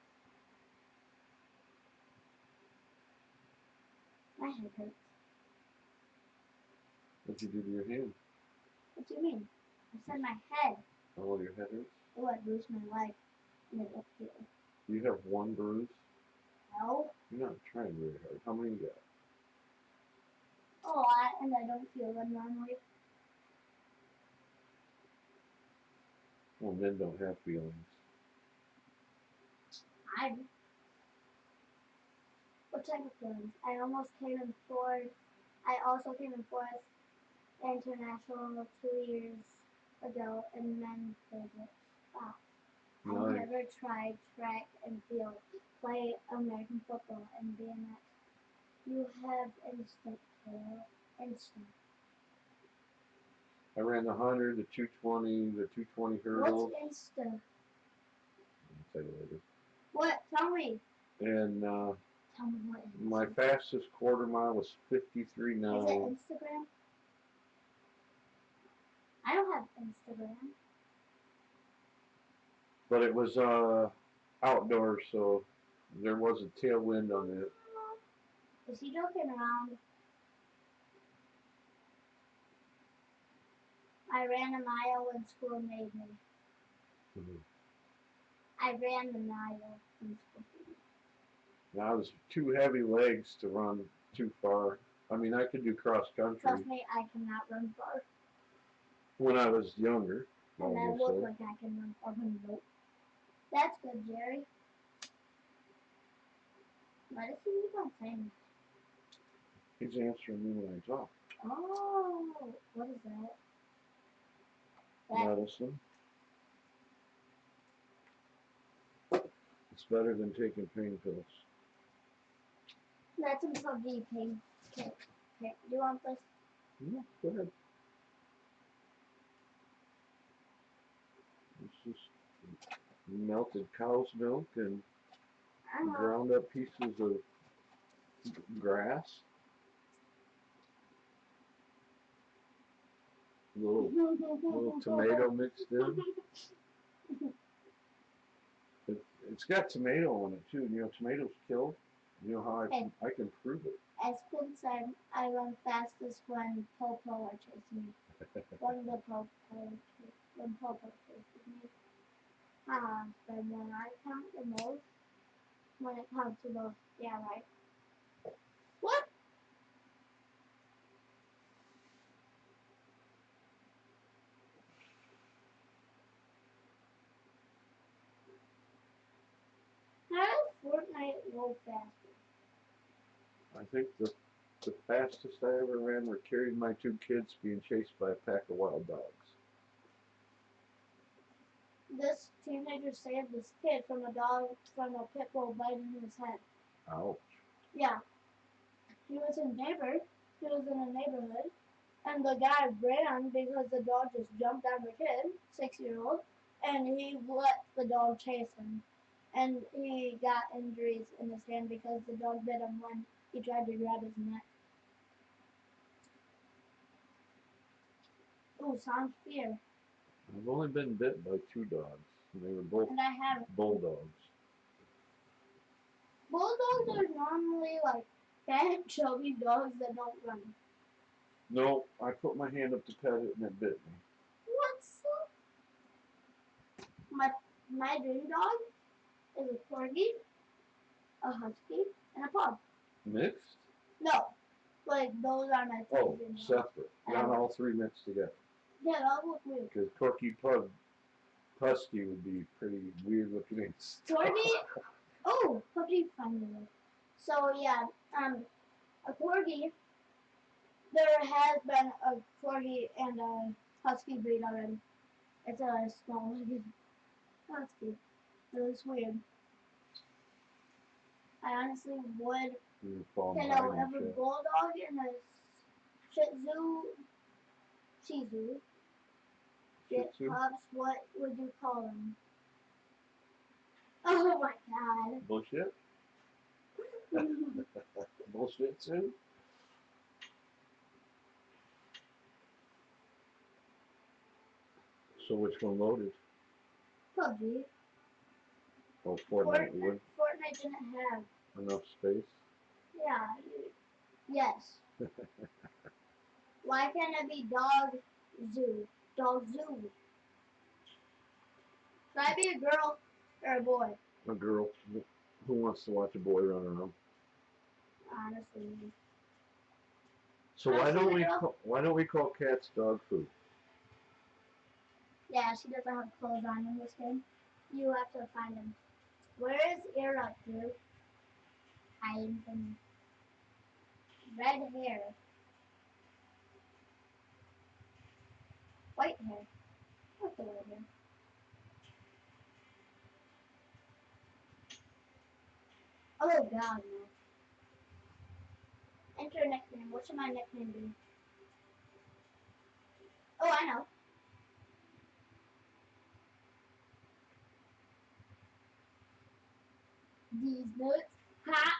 My head hurts. What'd you do to your hand? What do you mean? I said my head. Oh, your head hurts? Oh, I bruised my leg. And it up here. You have one bruise? No. You're not trying very hard. How many you got? A lot, and I don't feel them normally. Well, men don't have feelings. What type of feelings? I almost came in fourth. I also came in fourth international 2 years ago in men's physics. Wow. I Nice. never tried track and field, play American football and BMX. You have instinct, Taylor. Instinct. I ran the 100, the 220, the 220 hurdles. What's instinct? I'll tell you later. What? Tell me. And Tell me what is my fastest quarter mile was 53 now. Is it Instagram? I don't have Instagram. But it was outdoors, so there was a tailwind on it. Is he joking around? I ran a mile when school made me. Mm-hmm. I ran the mile when school made me. Now, I was too heavy legs to run too far. I mean, I could do cross country. Trust me, I cannot run far. When I was younger. And I look like I can run far. Nope. That's good, Jerry. Why does he keep on saying that? He's answering me when I talk. Oh, what is that? Medicine. It's better than taking pain pills. That's some PUBG pain. Okay. Do you want this? Yeah, go ahead. It's just melted cow's milk and ground up pieces of grass. A little tomato mixed in. It's got tomato in it too. You know, tomatoes kill. You know how I can prove it. As Quinn said, I run fastest when Popo are chasing me. When Popo chases me. But when I count the most, when it comes to most, yeah, right. What? How does Fortnite go faster? I think the fastest I ever ran were carrying my 2 kids being chased by a pack of wild dogs. This teenager saved this kid from a pit bull biting his head. Ouch. Yeah. He was in a neighborhood, and the guy ran because the dog just jumped on the kid, 6-year-old, and he let the dog chase him. And he got injuries in his hand because the dog bit him when he tried to grab his neck. Ooh, sounds fear. I've only been bit by 2 dogs, and they were both And I haven't. bulldogs. Bulldogs are normally like fat, chubby dogs that don't run. No, I put my hand up to pet it and it bit me. My dream dog is a corgi, a husky, and a pug. Mixed? No, like those are my three Oh, dream dogs. separate. Not all 3 mixed together. Yeah, that would look weird. Because corgi, pug, husky would be pretty weird looking. Corgi? Oh, corgi finally. So yeah, a corgi. There has been a corgi and a husky breed already. It's a small husky. It was weird. I honestly would. You fall Hello, behind and if a shit. bulldog and a Shih Tzu Shih get Tzu? pups, what would you call them? Oh my god. Bullshit? Bullshit too? So which one loaded? PUBG. Oh, Fortnite would Fortnite didn't have. enough space. Yeah. Yes. Why can't it be dog zoo? Dog zoo. Should I be a girl or a boy? A girl. Who wants to watch a boy run around? Honestly. So why don't we call cats dog food? Yeah, she doesn't have clothes on in this game. You have to find him. Where is Ear Up, dude? Hiding from red hair. White hair. What's the white hair? Oh god, no. Enter nickname. What should my nickname be? Oh, I know. These nuts. Ha!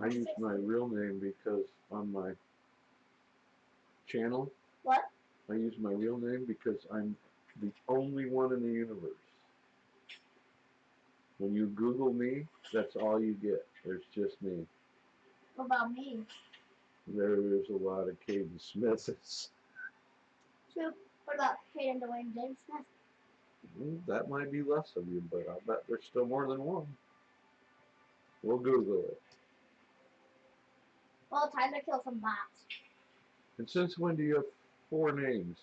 I use my real name because on my channel. What? I use my real name because I'm the only one in the universe. When you Google me, that's all you get. There's just me. What about me? There is a lot of Caden Smiths. True. What about Hayden Dwayne James Smith? That might be less of you, but I bet there's still more than one. We'll Google it. Well, time to kill some bots. And since when do you have 4 names?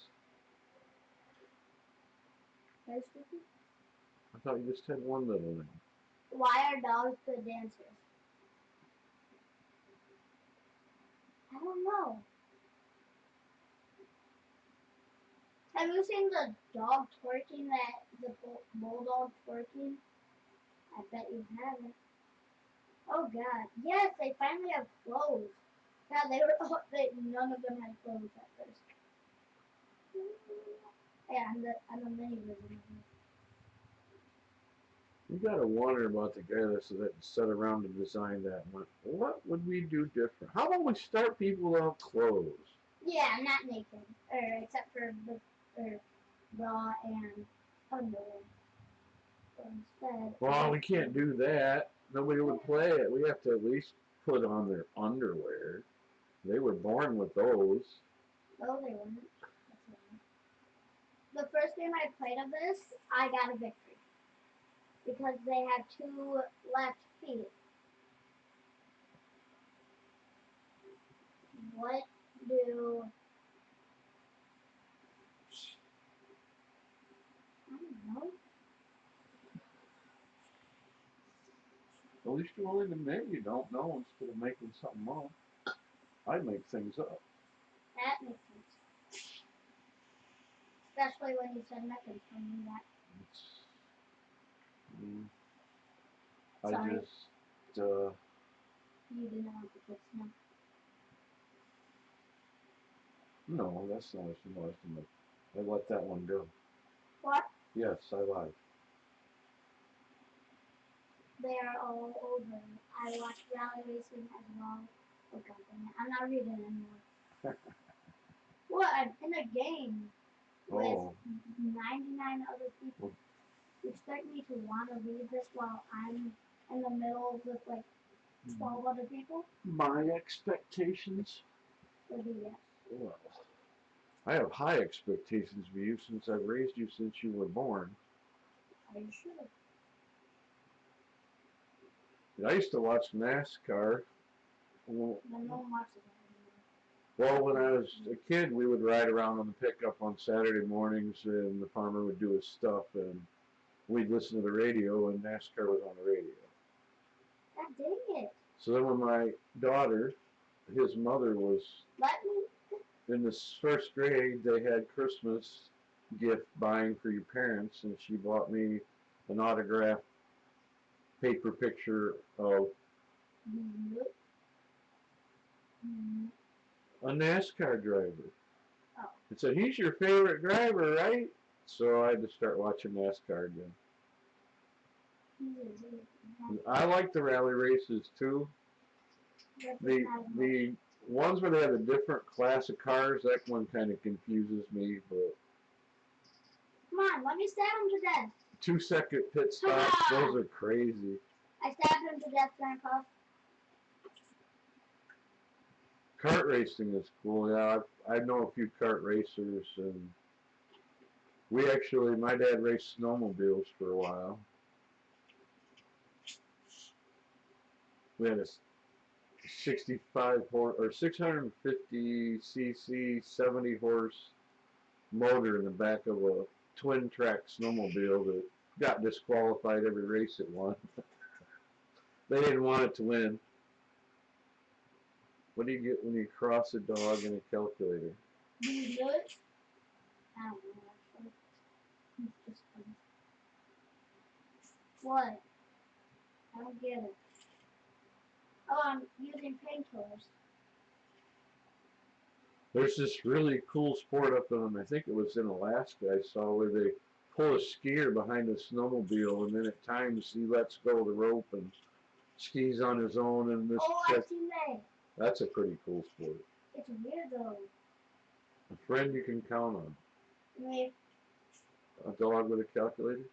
Very stupid. I thought you just had one middle name. Why are dogs good dancers? I don't know. Have you seen the dog twerking the bulldog twerking? I bet you haven't. Oh god. Yes, they finally have clothes. God, none of them had clothes at first. Yeah, I'm a mini version of it. You gotta wonder about the guy that sat around and designed that one. What would we do different? How about we start people without clothes? Yeah, not naked. Except for the bra and underwear. So instead, Well, we can't do that. Nobody would play it. We have to at least put on their underwear. They were born with those. no, they weren't. The first game I played of this, I got a victory because they had 2 left feet. What do I don't know? At least you're willing to admit you don't know instead of making something up. I'd make things up. That makes sense. Especially when you said nothing from me that. I Sorry. just, You didn't want to kiss no. no, that's not an estimate. I let that one go. What? Yes, I lied. They are all over. I watched Rally Racing as well. Oh god damn it. I'm not reading anymore. What? I'm in a game with 99 other people. You expect me to want to read this while I'm in the middle with like 12 other people? My expectations? Would be yes. Well, I have high expectations of you since I've raised you since you were born. Are you sure? I used to watch NASCAR. Well, No one watches that Well, when I was a kid, we would ride around on the pickup on Saturday mornings, and the farmer would do his stuff, and we'd listen to the radio, and NASCAR was on the radio. God dang it. So then when my daughter, his mother was Let me. in this first grade, they had Christmas gift buying for your parents, and she bought me an autographed paper picture of a NASCAR driver. Oh. It said, he's your favorite driver, right? So I had to start watching NASCAR again. I like the rally races too. The ones where they have a different class of cars, that one kind of confuses me. But come on, let me stab him to death. 2-second pit stops, those are crazy. I stabbed him to death, Grandpa. Kart racing is cool. Yeah, I know a few kart racers, and my dad raced snowmobiles for a while. We had a 65 horse or 650 cc 70 horse motor in the back of a twin track snowmobile that got disqualified every race it won. They didn't want it to win. What do you get when you cross a dog and a calculator? Do you do it? I don't know. It's just funny. What? I don't get it. Oh, I'm using painkillers. There's this really cool sport up in, I think it was in Alaska, I saw, where they pull a skier behind a snowmobile, and then at times he lets go of the rope and skis on his own. And this I've seen that. That's a pretty cool sport. It's weird though. A friend you can count on. Me. A dog with a calculator?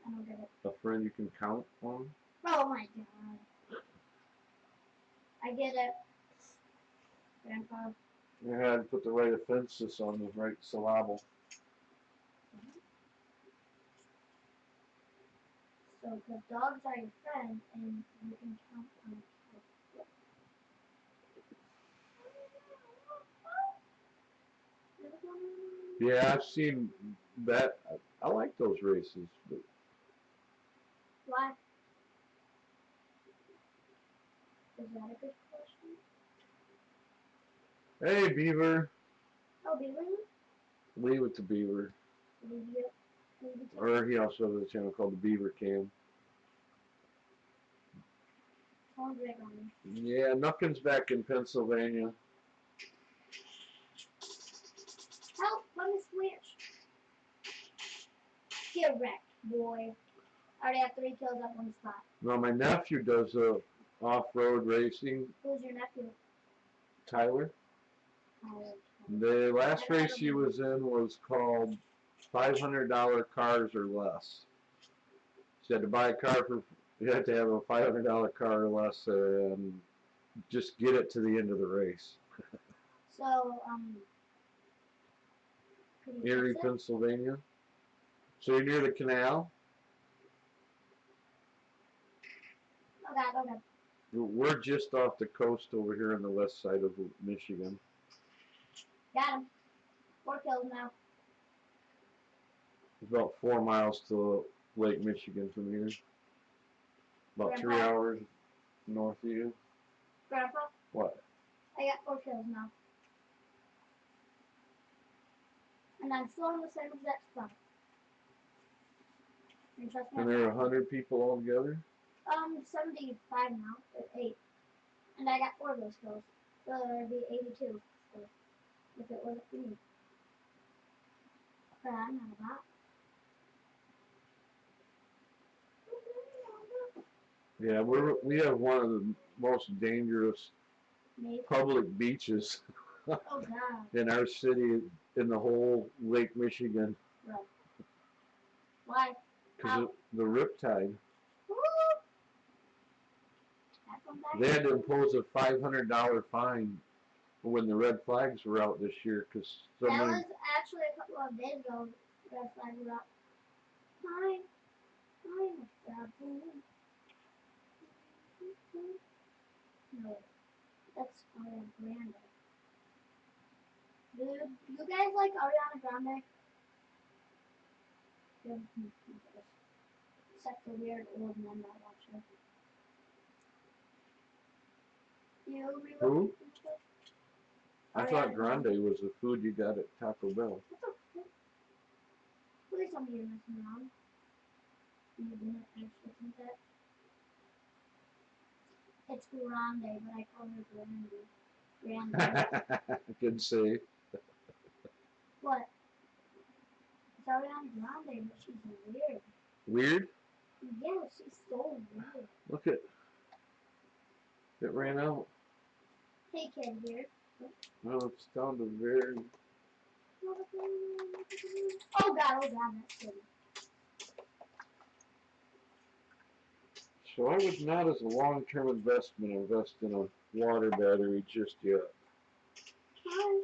I don't get it. A friend you can count on? Oh my god. I get it. Grandpa. You had to put the right emphasis on the right syllable. So the dogs are your friend, and you can count on them. Yeah, I've seen that. I like those races. But why? Is that a good question? Hey, Beaver. Oh, Beaver? Lee with the Beaver. Or he also has a channel called the Beaver Cam. Yeah, Nuckin's back in Pennsylvania. Help, let me switch. Get wrecked, boy. I already have 3 kills up on the spot. No, my nephew does off-road racing. Who's your nephew? Tyler. The last race he was in was called $500 Cars or Less. So you had to buy a car for, you had to have a $500 car or less and just get it to the end of the race. So, Erie, Pennsylvania. So you're near the canal? Okay. We're just off the coast over here on the west side of Michigan. Got him. 4 kills now. It's about 4 miles to Lake Michigan from here. About Grandpa. 3 hours north of you. Grandpa? What? I got 4 kills now. And I'm still in the same exact spot. And there are 100 people all together? 75 now. 8. And I got 4 of those kills. So it'd be 82. So if it wasn't for me. But I'm not a bot. Yeah, we have one of the most dangerous public beaches oh, God. in our city, in the whole Lake Michigan. Right. Why? Because of the riptide. Woo! They had to impose a $500 fine when the red flags were out this year because so that many. was actually a couple of days ago. Red flags were out. Fine. No. That's Ariana Grande. Do you guys like Ariana Grande? Except the weird old men that watch her. You really Who? like I thought Grande was the food you got at Taco Bell. Please tell me you're messing around. You didn't actually think that. It's Grande, but I call her Grande. Good save. What? It's Ariana Grande, but she's weird. Weird? Yeah, she's so weird. Look at it ran out. Hey kid here. No, it's down to very. Oh god, that's good. So I would not, as a long-term investment, invest in a water battery just yet. Hi.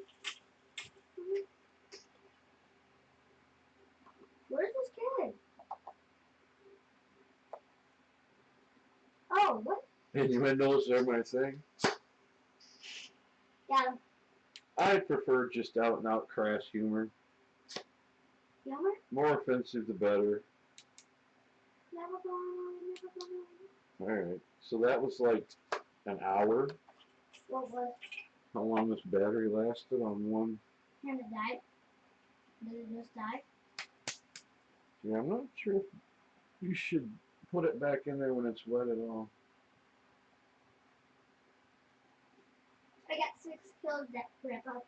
Where's this kid? Oh, what? Innuendos are my thing. Got him. I prefer just out-and-out crass humor. Humor? More offensive, the better. Never gone. Alright, so that was like an hour. What was? How long this battery lasted on one? And it died? Did it just die? Yeah, I'm not sure if you should put it back in there when it's wet at all. I got 6 kills that grandpa.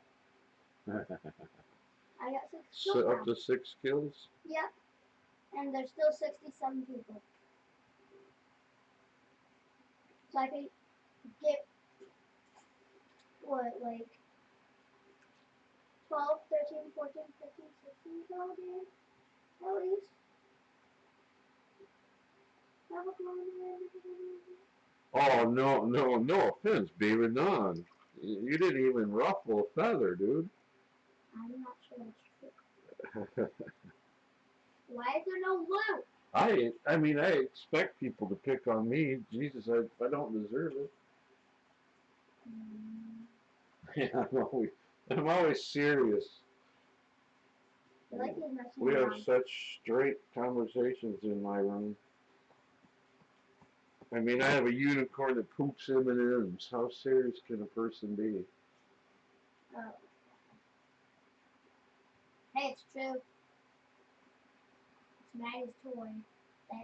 I got 6 kills. So up to 6 kills? Yep. And there's still 67 people. So I can get, what, like 12, 13, 14, 15, 16 kills again? At least. Oh, no offense, baby, none. You didn't even ruffle a feather, dude. I'm not sure that's true. Why is there no loot? I mean, I expect people to pick on me. Jesus, I don't deserve it. Yeah, I'm always serious. Like We have such straight conversations in my room. I mean, I have a unicorn that poops M&Ms. How serious can a person be? Oh. Hey, it's true. It's Maddie's toy.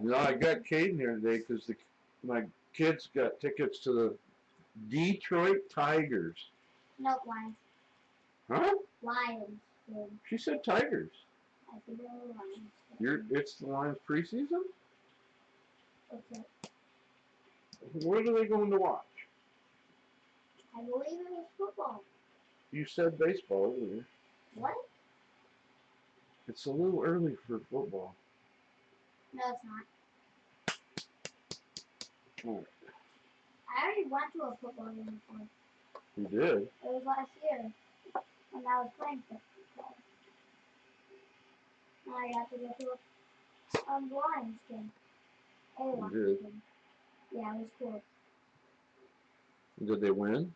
No, I got Caden here today because my kids got tickets to the Detroit Tigers. No, Lions. Huh? Lions. Good. She said Tigers. I think they're Lions. It's the Lions preseason? Okay. What are they going to watch? I believe it was football. You said baseball earlier. What? It's a little early for football. No, it's not. Oh. I already went to a football game before. You did? It was last year when I was playing football. And I got to go to a Lions game. You did? Game. Yeah, it was cool. Did they win?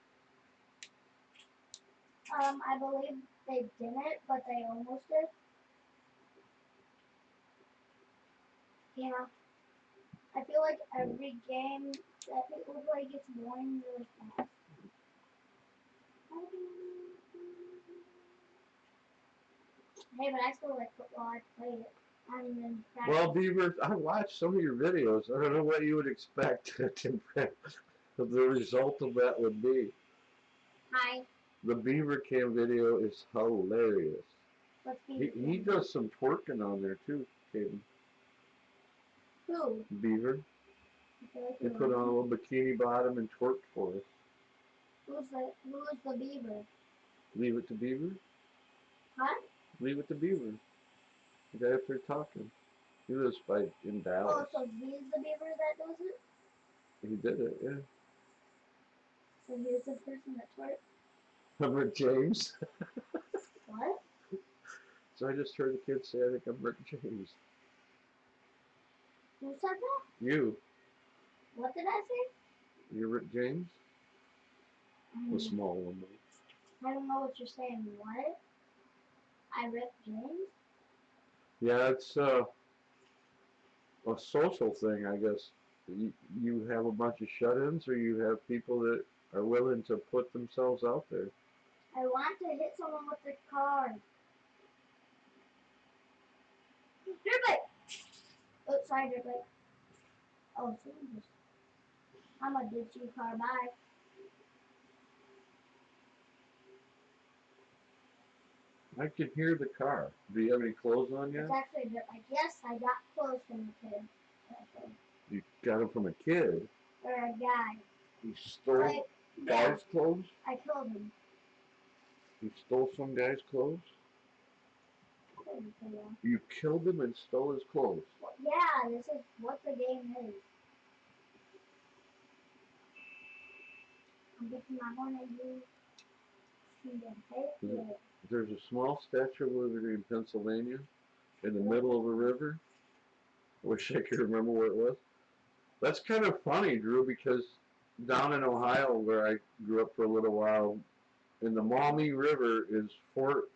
I believe they didn't, but they almost did. Yeah. I feel like every game that people play gets boring really fast. Hey, but I still like football. I play it. I mean, in practice. Well, Beaver, I watched some of your videos. I don't know what you would expect the result of that would be. Hi. The Beaver Cam video is hilarious. What's He does some twerking on there too, Caden. Who? Beaver. They put on a little bikini bottom and twerked for us. Who's the Beaver? Leave it to Beaver? Huh? Leave it to Beaver. The guy up there talking. He lives in Dallas. Oh, so he's the Beaver that does it? He did it, yeah. So he's the person that twerks? I'm Rick James. What? So I just heard the kids say, I think I'm Rick James. Who said that? You. What did I say? You're Rick James? The small one. I don't know what you're saying. What? I ripped James? Yeah, it's a social thing, I guess. You have a bunch of shut-ins, or you have people that are willing to put themselves out there. I want to hit someone with the car. Dirt bike! Oh, sorry, dirt bike. Oh, Jesus. I'm gonna ditch you, car. Bye. I can hear the car. Do you have any clothes on yet? It's actually a dirt bike. Yes, I got clothes from the kid. You got them from a kid? Or a guy. You stole guys' clothes? I killed him. You stole some guy's clothes? Yeah. You killed him and stole his clothes? Well, yeah, this is what the game is. I'm getting my horn at you. There's a small Statue of Liberty in Pennsylvania in the middle of a river. I wish I could remember where it was. That's kind of funny, Drew, because down in Ohio, where I grew up for a little while, in the Maumee River is Fort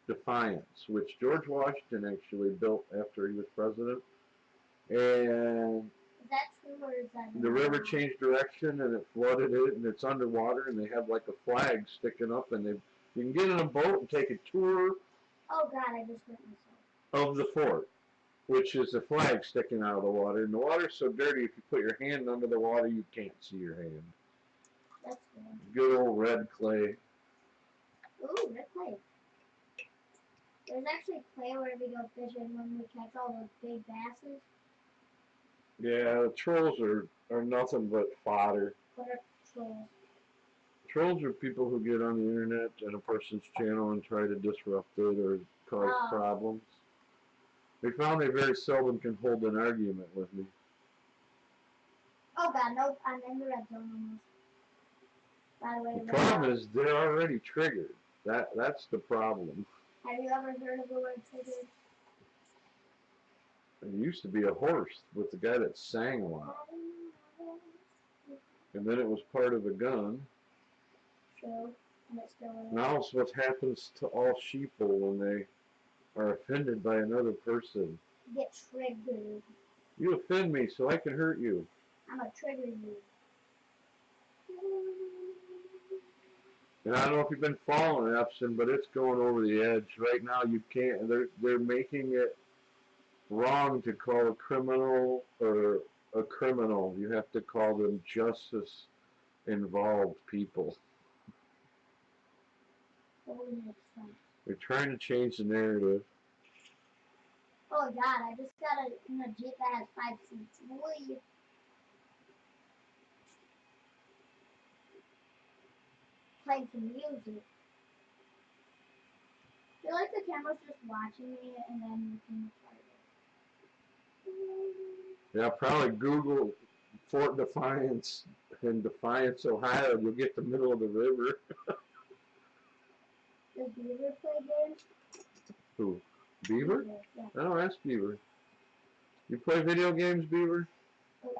Defiance, which George Washington actually built after he was president. And that's true, or is that the river changed direction and it flooded it, and it's underwater, and they have like a flag sticking up, and you can get in a boat and take a tour. Oh God, I just hurt myself. Of the fort, which is a flag sticking out of the water, and the water's so dirty if you put your hand under the water you can't see your hand. That's good. Good old red clay. Ooh, red clay. There's actually clay where we go fishing when we catch all those big basses. Yeah, the trolls are nothing but fodder. What are trolls? Trolls are people who get on the internet and a person's channel and try to disrupt it or cause problems. They found they very seldom can hold an argument with me. Oh God, nope, I'm in the red zone almost. By the way, the problem is they're already triggered. That's the problem. Have you ever heard of the word triggered? There used to be a horse with the guy that sang a lot. And then it was part of a gun. True. And it still is. Now it's what happens to all sheeple when they are offended by another person. Get triggered. You offend me so I can hurt you. I'm gonna trigger you. And I don't know if you've been following Epson, but it's going over the edge. Right now you can't, they're making it wrong to call a criminal or a criminal. You have to call them justice involved people. They're trying to change the narrative. Oh God, I just got a Jeep that has 5 seats. Boy. Playing some music. I feel like the camera's just watching me and then looking at Yeah, probably Google Fort Defiance in Defiance, Ohio. You'll get the middle of the river. Does Beaver play games? Who? Beaver? Yeah. Oh, that's Beaver. You play video games, Beaver? Oops.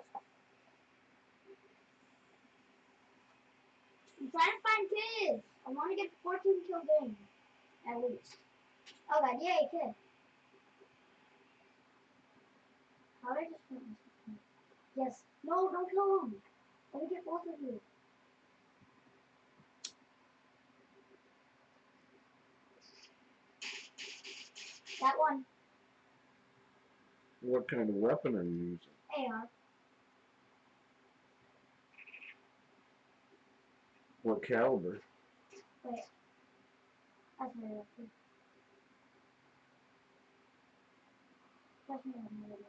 I'm trying to find kids. I want to get 14 kill games. At least. Oh God, yay, kid. How did I just put myself? Yes. No, don't kill him. Let me get both of you. That one. What kind of weapon are you using? AR. What caliber? Wait. That's my weapon. That's my weapon.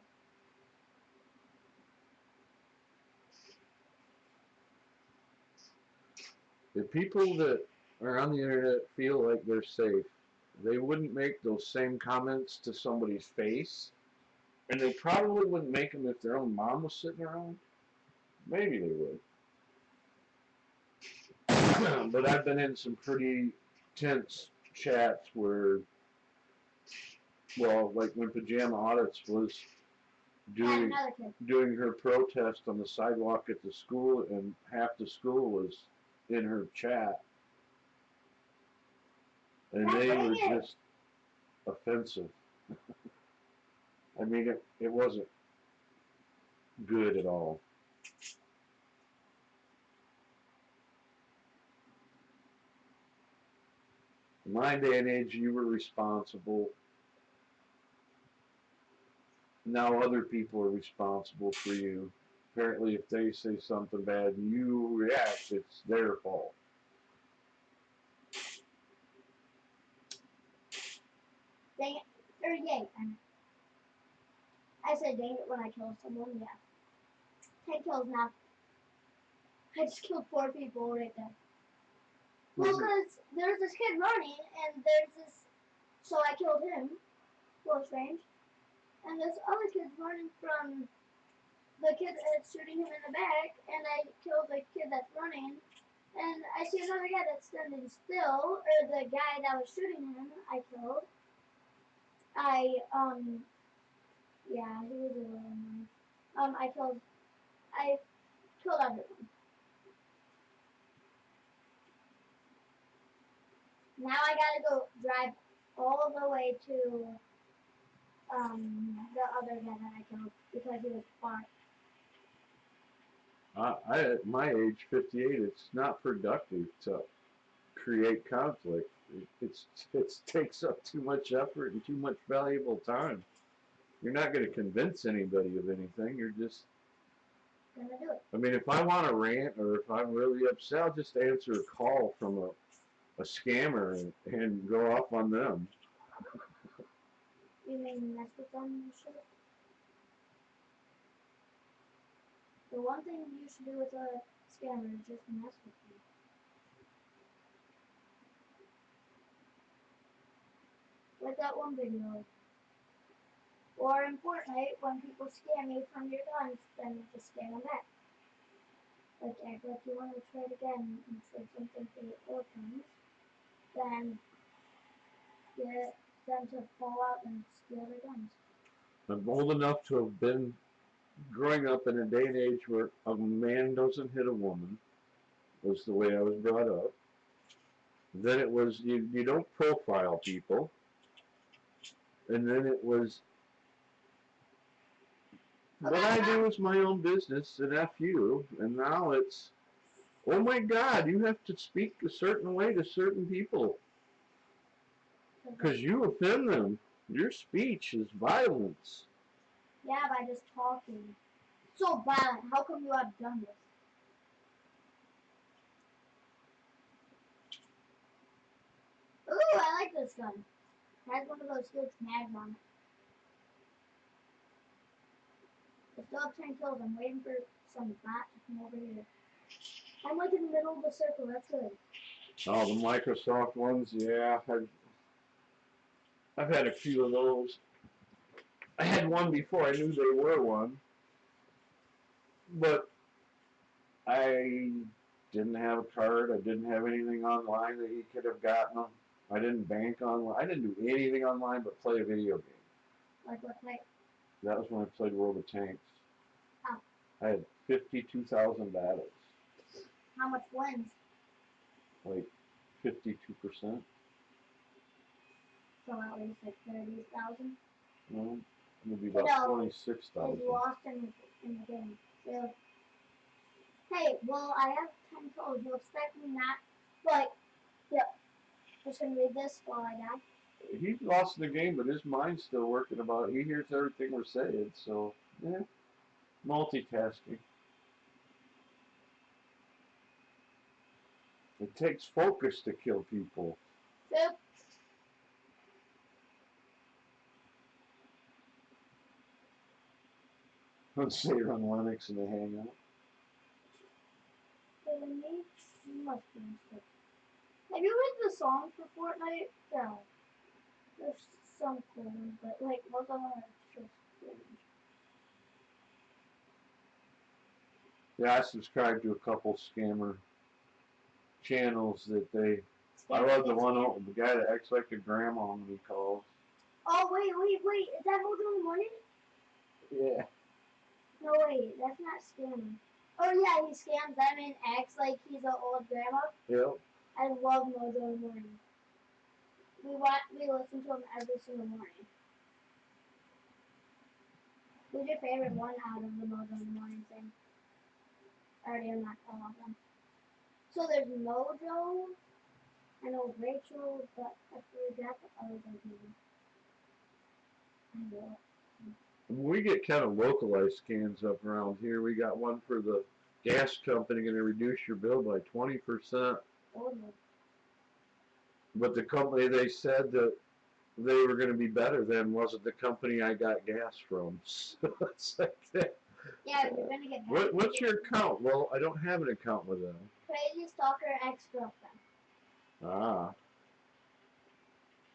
The people that are on the internet feel like they're safe. They wouldn't make those same comments to somebody's face. And they probably wouldn't make them if their own mom was sitting around. Maybe they would. But I've been in some pretty tense chats where, well, like when Pajama Audits was doing her protest on the sidewalk at the school, and half the school was in her chat, and God they dang were it. just offensive. I mean, it wasn't good at all. In my day and age, you were responsible. Now other people are responsible for you. Apparently, if they say something bad and you react, it's their fault. Dang it. Or yay. I said dang it when I killed someone, yeah. 10 kills now. I just killed 4 people right there. Well, because there's this kid running, and there's this... So I killed him, close range. And this other kid's running from the kid that's shooting him in the back, and I killed the kid that's running. And I see another guy that's standing still, or the guy that was shooting him, I killed. Yeah, he was a little annoying. I killed everyone. Now I gotta go drive all the way to, the other guy that I killed, because he was far. At my age, 58, it's not productive to create conflict. It takes up too much effort and too much valuable time. You're not going to convince anybody of anything. You're just Gonna do it. I mean, if I want to rant or if I'm really upset, I'll just answer a call from a scammer and go off on them. You mean mess with them and shit? The one thing you should do with a scammer is just mess with them. Like that one video. Or in Fortnite, when people scam you from your guns, then you just scam them back. Like act like you want to trade again and trade something for your old guns, then get them to fall out and steal their guns. I'm old enough to have been growing up in a day and age where a man doesn't hit a woman, was the way I was brought up. Then it was you don't profile people. And then it was what I do is my own business and F you. And now it's, oh my God, you have to speak a certain way to certain people. Because you offend them. Your speech is violence. Yeah, by just talking. So violent. How come you have done this? Ooh, I like this gun. It has one of those huge mags on it. I still have 10 kills. I'm waiting for some bot to come over here. I'm like in the middle of the circle. That's good. Oh, the Microsoft ones, yeah. I've had a few of those. I had one before I knew they were one. But I didn't have a card. I didn't have anything online that he could have gotten them. I didn't bank online. I didn't do anything online but play a video game. Like what type? That was when I played World of Tanks. Oh. I had 52,000 battles. How much wins? Like 52%. So at least like 30,000. No, maybe about 26,000. Is lost in the game. So, hey, well, I have 10 kills. You expect me not? But, yeah. Just gonna read this while I die. He lost the game, but his mind's still working about it. He hears everything we're saying, so, yeah. Multitasking. It takes focus to kill people. Yep. Let's say run Linux and they hang out. Must be mistake. Have you read the song for Fortnite? No. There's some cool ones, but like most of them are just cringe. Yeah, I subscribe to a couple scammer channels that they. I love the one, the guy that acts like a grandma when he calls. Oh, wait. Is that Mojo in the Morning? Yeah. No, wait. That's not scamming. Oh yeah, he scams them and acts like he's an old grandma. Yep. I love Mojo in the morning. We listen to him every single morning. Who's your favorite one out of the Mojo in the morning thing? I already unlocked all of them. So there's Mojo. I know Rachel, but I forgot the other name. I know. We get kind of localized scans up around here. We got one for the gas company going to reduce your bill by 20%. Oh no. But the company they said that they were going to be better than wasn't the company I got gas from. So it's like that. Yeah, you're gonna get better. What's your account? Well, I don't have an account with them. Crazy Stalker ex-girlfriend. Ah.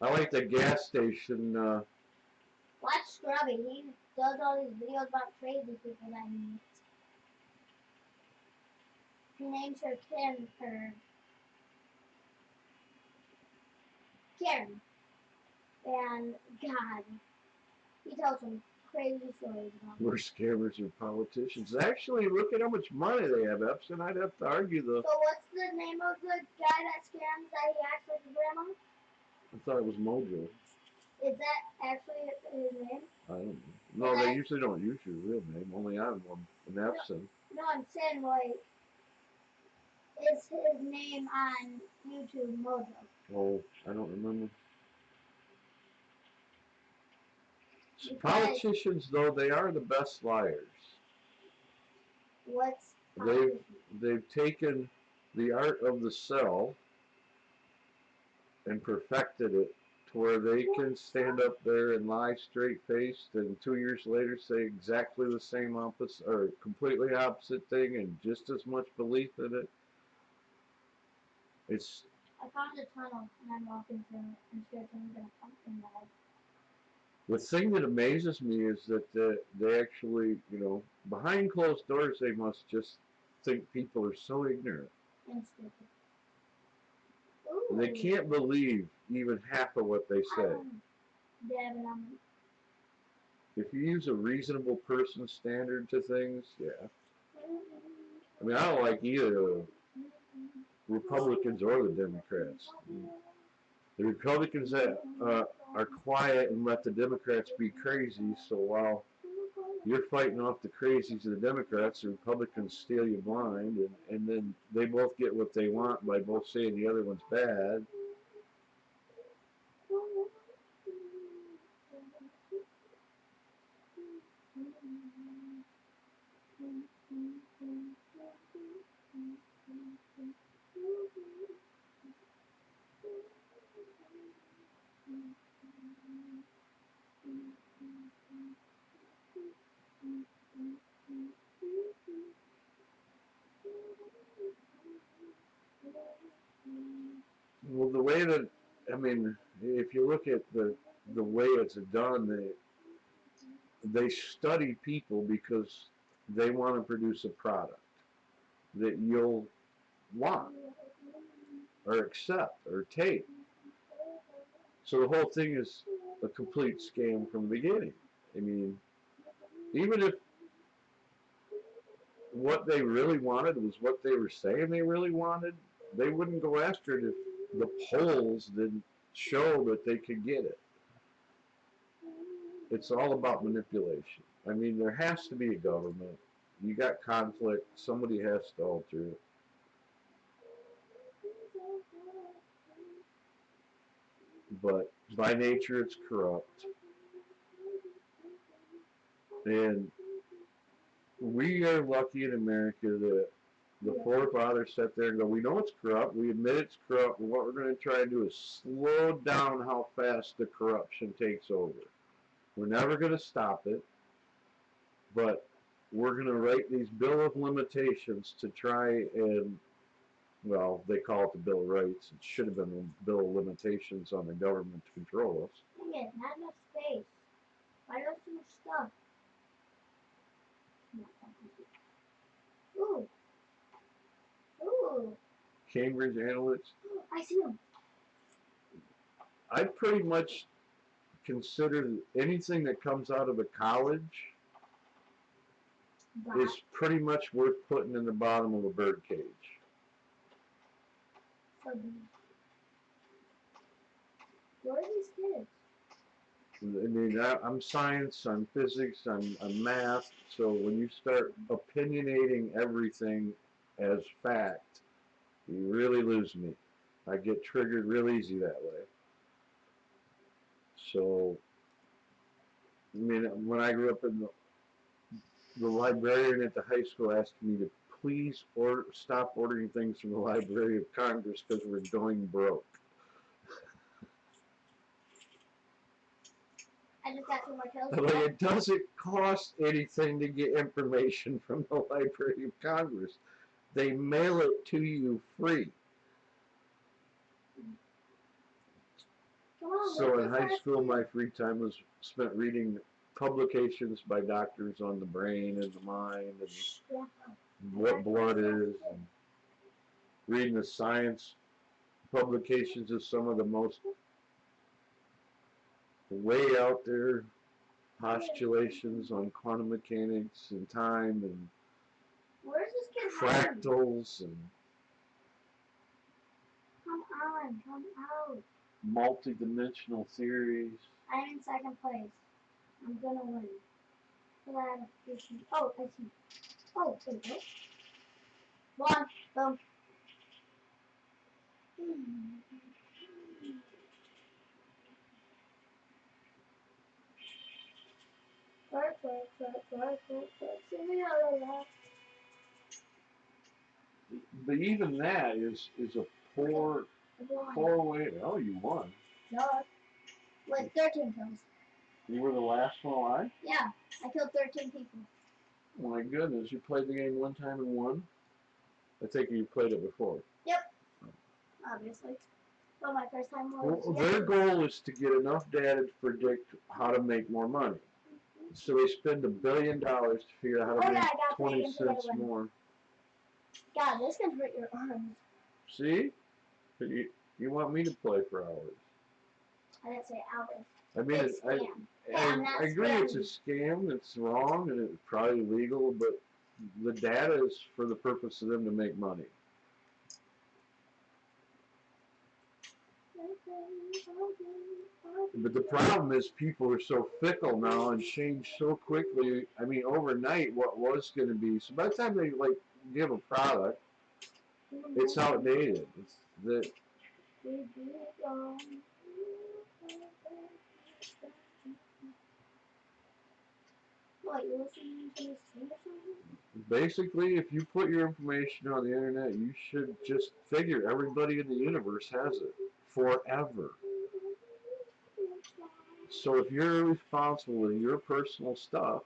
I like the gas station. Watch Scrubby. He does all these videos about crazy people that he meets. He names her Kim or Karen. And God, he tells some crazy stories about We're scammers or politicians. Actually, look at how much money they have, Epson. I'd have to argue the. So what's the name of the guy that scams that he acts like his grandma? I thought it was Mojo. Is that actually his name? I don't know. No, they usually don't use your real name. Only I'm one. An Epson. No, I'm saying like, is his name on YouTube Mojo? Oh, I don't remember. Because Politicians, though, they are the best liars. What's They've taken the art of the sell and perfected it to where they can stand up there and lie straight-faced and 2 years later say exactly the same opposite or completely opposite thing and just as much belief in it. It's. I found a tunnel and I'm walking through it. I'm scared someone's gonna pump in the head. The thing that amazes me is that they actually, behind closed doors, they must just think people are so ignorant. And stupid. Ooh. They can't believe even half of what they say. If you use a reasonable person standard to things, yeah. I mean, I don't like either the Republicans or the Democrats. The Republicans that are quiet and let the Democrats be crazy, so while you're fighting off the crazies of the Democrats, the Republicans steal you blind, and then they both get what they want by both saying the other one's bad. Well, the way that, I mean, if you look at the way it's done, they study people because they want to produce a product that you'll want or accept or take. So the whole thing is a complete scam from the beginning. I mean, even if what they really wanted was what they were saying they really wanted, they wouldn't go after it if the polls didn't show that they could get it. It's all about manipulation. I mean, there has to be a government. You got conflict. Somebody has to alter it. But by nature, it's corrupt. And we are lucky in America that the forefathers sat there and go, we know it's corrupt. We admit it's corrupt. And what we're going to try to do is slow down how fast the corruption takes over. We're never going to stop it. But we're going to write these Bill of Limitations to try and, well, they call it the Bill of Rights. It should have been the Bill of Limitations on the government to control us. Dang it, not enough space. Why do I have so much stuff? Ooh. Ooh. Cambridge Analytics. I see them. I pretty much consider anything that comes out of a college is pretty much worth putting in the bottom of a bird cage. Where are these kids? I mean, I'm science, I'm physics, I'm math, so when you start opinionating everything as fact, you really lose me. I get triggered real easy that way. So, I mean, when I grew up in the librarian at the high school asked me to please stop ordering things from the Library of Congress because we're going broke. I just got 2 more kills. Like, it doesn't cost anything to get information from the Library of Congress. They mail it to you free. So in high school, my free time was spent reading publications by doctors on the brain and the mind and what blood is, and reading the science publications of some of the most way out there postulations on quantum mechanics and time and where's this kid fractals and come out. multi-dimensional theories. I'm in 2nd place. I'm gonna win. Oh, I see. Oh, there you go. 1, boom. But even that is a poor way. Oh, you won. With 13 kills. You were the last one alive? Yeah, I killed 13 people. Oh my goodness, you played the game one time and won? I think you played it before. Yep. Obviously. Well, my first time was. Well, their goal is to get enough data to predict how to make more money. So they spend $1 billion to figure out how to make 20 cents more. God, this can hurt your arms. See? You want me to play for hours. I didn't say hours. I mean, I agree it's a scam, it's wrong, and it's probably illegal, but the data is for the purpose of them to make money. But the problem is people are so fickle now and change so quickly. I mean, overnight, what was going to be, so by the time they give a product, it's outdated. It's that. What, you listening to this thing or something? Basically, if you put your information on the internet, you should just figure everybody in the universe has it forever. So if you're responsible with your personal stuff,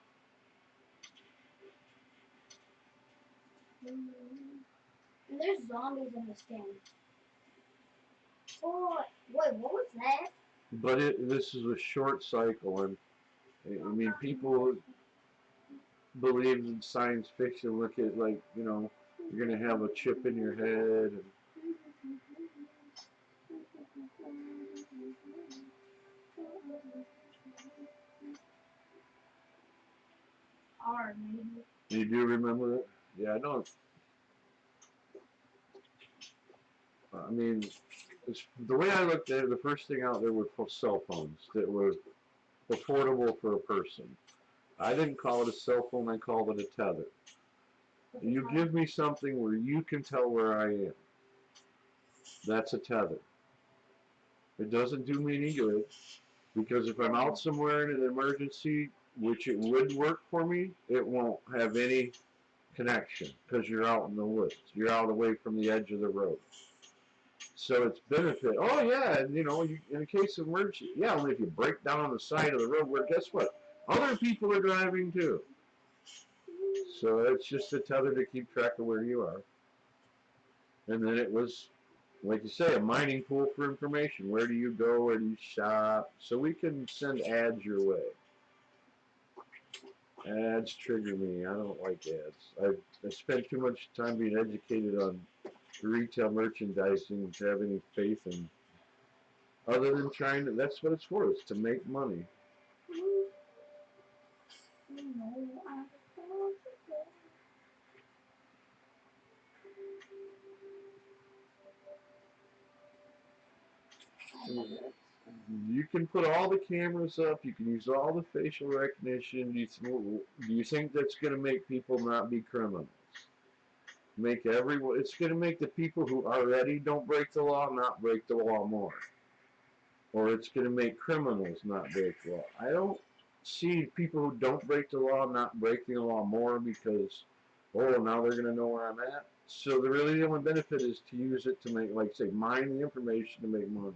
And there's zombies in this game. Oh, wait, what was that? but this is a short cycle, and I mean, people believe in science fiction. Look at you're gonna have a chip in your head. And Maybe. you do remember it? Yeah, I know. I mean, the way I looked at it, the first thing out there were cell phones that were affordable for a person. I didn't call it a cell phone, I called it a tether. You give me something where you can tell where I am. That's a tether. It doesn't do me any good, because if I'm out somewhere in an emergency, which it would work for me, it won't have any connection, because you're out in the woods. You're out away from the edge of the road. So it's benefit. Oh yeah, and in case of emergency, yeah, only if you break down on the side of the road, where guess what? Other people are driving too. So it's just a tether to keep track of where you are. And then it was, like you say, a mining pool for information. Where do you go? Where do you shop? So we can send ads your way. Ads trigger me. I don't like ads. I spent too much time being educated on retail merchandising to have any faith in. Other than trying to, that's what it's for. It's to make money. You can put all the cameras up. You can use all the facial recognition. Do you think that's going to make people not be criminals? Make everyone. It's going to make the people who already don't break the law not break the law more, or it's going to make criminals not break the law. I don't see people who don't break the law not breaking the law more because, oh, now they're going to know where I'm at. So the only benefit is to use it to make, like, say, mine the information to make money.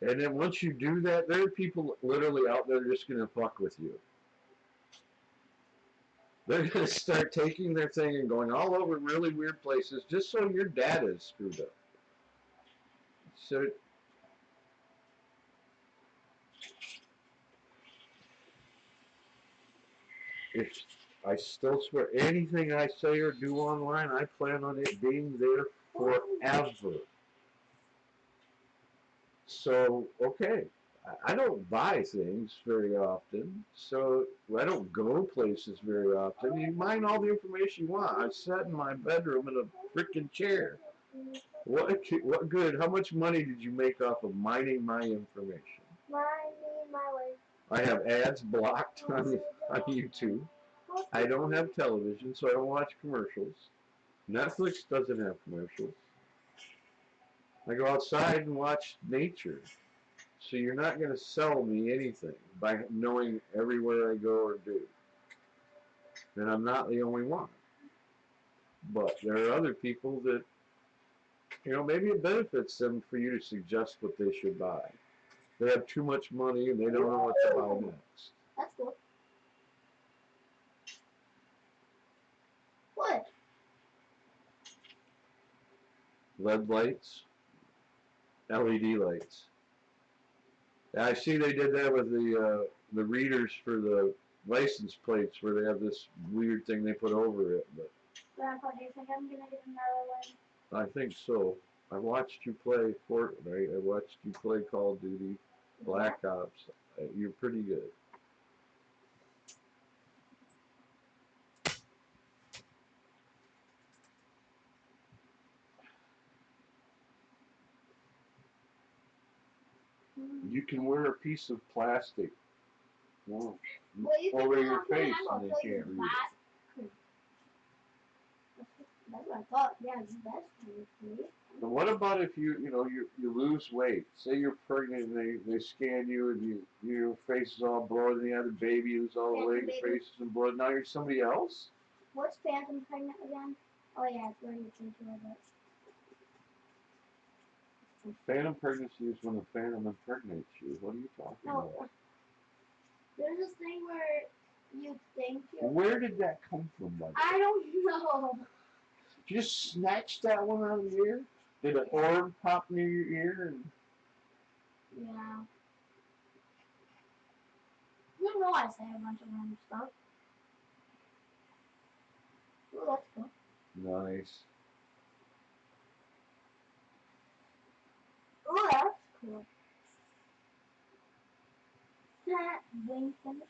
And then once you do that, there are people literally out there just going to fuck with you. They're going to start taking their thing and going all over really weird places just so your data is screwed up. So if I still swear anything I say or do online, I plan on it being there forever. So, okay, I don't buy things very often, so I don't go places very often. You mine all the information you want. I sat in my bedroom in a freaking chair. What good? How much money did you make off of mining my information? Mining my way. I have ads blocked on YouTube. I don't have television, so I don't watch commercials. Netflix doesn't have commercials. I go outside and watch nature. So you're not going to sell me anything by knowing everywhere I go or do. And I'm not the only one. But there are other people that, maybe it benefits them for you to suggest what they should buy. They have too much money and they don't know what to buy next. That's cool. What? LED lights, LED lights. I see they did that with the readers for the license plates where they have this weird thing they put over it. But Grandpa, do you think I'm gonna get another one? I think so. I watched you play Fortnite. I watched you play Call of Duty, Black Ops. You're pretty good. You can wear a piece of plastic over your face and they can't read it. That's what I thought. Yeah, that's pretty. But what about if you lose weight? Say you're pregnant and they scan you and your face is all bloated and you had a baby who's all the weight, your face is bloated. Now you're somebody else? What's phantom pregnant again? Oh yeah, it's where you think about it. Phantom pregnancy is when a phantom impregnates you. What are you talking about? There's this thing where you think you're... Where did that come from, buddy? I don't know. Did you just snatch that one out of the air? Did an orb pop near your ear? Yeah. You know I say a bunch of random stuff. Ooh, that's cool. Nice. Ooh, that's cool. That wing finish.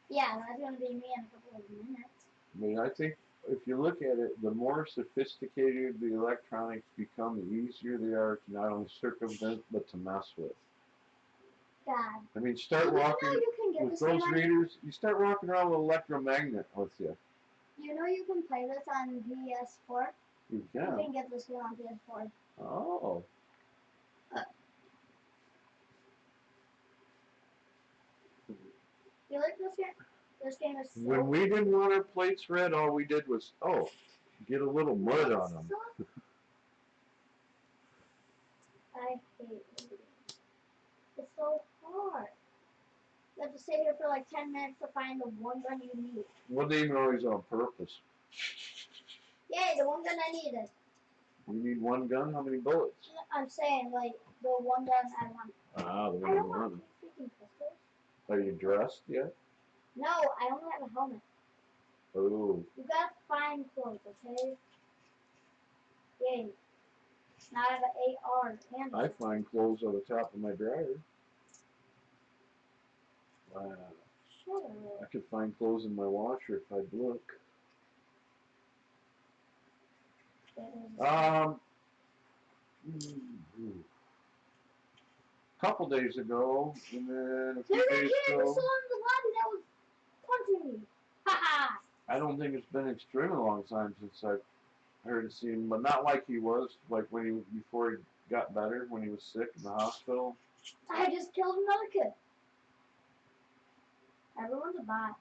Yeah, that's gonna be me in a couple of minutes. I mean, I think if you look at it, the more sophisticated the electronics become, the easier they are to not only circumvent but to mess with. God. I mean, start walking with those readers. You start walking around with an electromagnet with you. You know you can play this on PS4. You can. You can get this game on PS4. Oh. You like this game? This game is so... When we didn't want our plates red, all we did was, get a little mud on them. I hate it. It's so hard. You have to sit here for like 10 minutes to find the one gun you need. Wasn't even always on purpose. Yay, the one gun I needed. You need one gun? How many bullets? I'm saying, like, the one gun I want. Ah, the one I you don't want wanted. freaking pistols. Are you dressed yet? No, I only have a helmet. Oh. You gotta find clothes, okay? Yay. Now I have an AR. And I find clothes on the top of my dryer. Wow. Sure. I could find clothes in my washer if I'd look. Couple days ago, and then a few There's a days kid I ago. saw in the lobby that was punching me. Haha. I don't think it's been extremely long time since I've heard of him, but not like he was, like when he before he got better, when he was sick in the hospital. I just killed another kid. Everyone's a bot.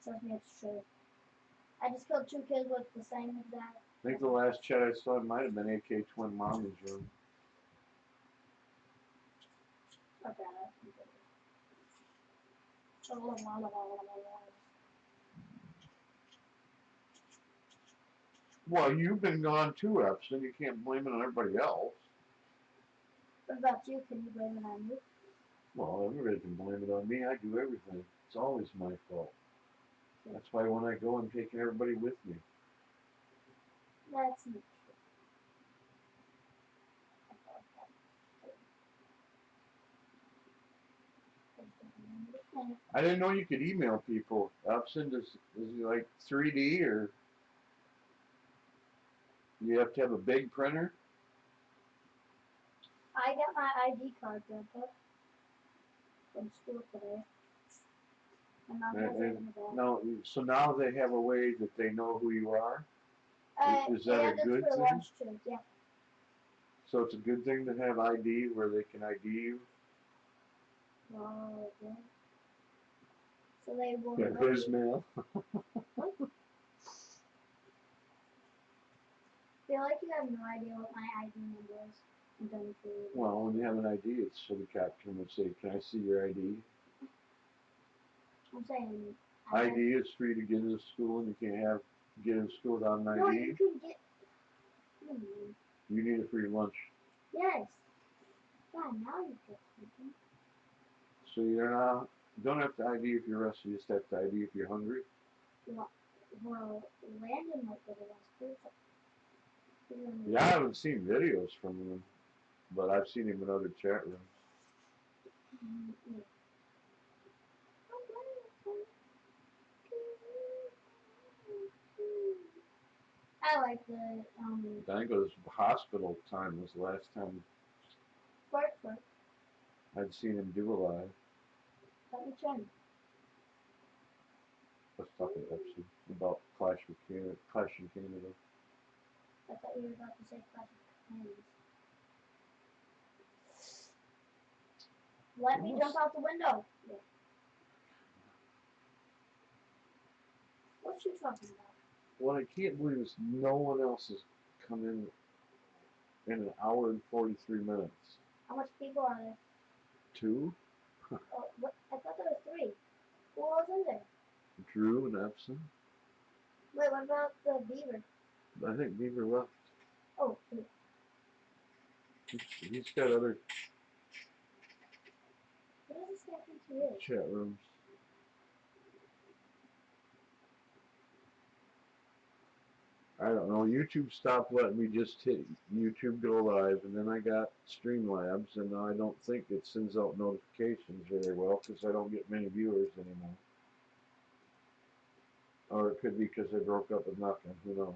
Trust me, it's true. I just killed 2 kids with the same exact. I think the last chat I saw might have been AK Twin Mommy's room. Okay. Well, you've been gone too, Epson. You can't blame it on everybody else. What about you? Can you blame it on me? Well, everybody can blame it on me. I do everything. It's always my fault. That's why when I go, I'm taking everybody with me. That's not true. I didn't know you could email people. Epson, is it like 3D or you have to have a big printer? I got my ID card, Grandpa, from school today. And Mom has it in the bag. No, so now they have a way that they know who you are? Is that yeah, a that's good for thing? lunch too. Yeah. So it's a good thing to have ID where they can ID you? Oh, yeah. So they will. Yeah, his mail. Feel like you have no idea what my ID number is. I'm done for you. Well, when you have an ID, it's so the captain would say, "Can I see your ID?" I'm saying. ID is free to get into school, and you can't get in school without an ID. No, you can get. You need it for your lunch. Yes. God, now you get something. So you don't have to ID if you're rusty. You just have to ID if you're hungry. Well, Landon might get arrested. Yeah, I haven't seen videos from him, but I've seen him in other chat rooms. I like the I think it was hospital time was the last time Spark. I'd seen him do a live. Let me try. Let's talk about Clash in Canada. I thought you were about to say Clash of Clans. Let me jump out the window. Yeah. What you talking about? What I can't believe is no one else has come in an hour and 43 minutes. How much people are there? 2? Oh, what? I thought there was 3. Who was in there? Drew and Epson. Wait, what about the beaver? I think Beaver left. Oh, He's got other what does this guy think he is? chat rooms. I don't know. YouTube stopped letting me just hit YouTube go live, and then I got Streamlabs, and now I don't think it sends out notifications very well because I don't get many viewers anymore. Or it could be because I broke up with nothing. Who knows?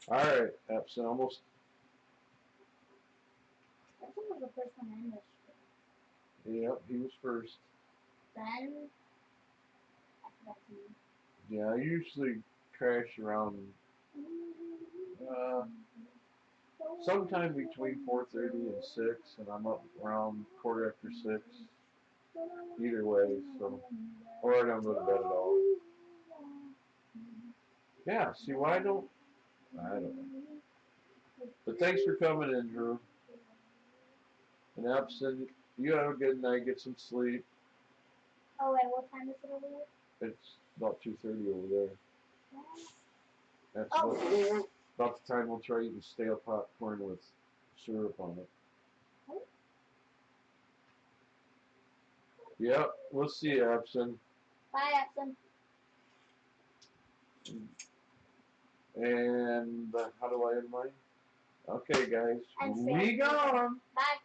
All right, Epson, almost. I think it was the first one in this. Yep, he was first. Then I forgot to name. Yeah, I usually crash around sometime between 4:30 and 6, and I'm up around quarter after 6. Either way, so or I don't go to bed at all. Yeah, see why I don't know. But thanks for coming in, Drew. And Epson, you have a good night. Get some sleep. Oh wait, what time is it over here? It's about 2:30 over there. That's Oh. about the time we'll try eating stale popcorn with syrup on it. Yep, we'll see you, Epson. Bye, Epson. And how do I end mine? Okay, guys, And we gone. Bye.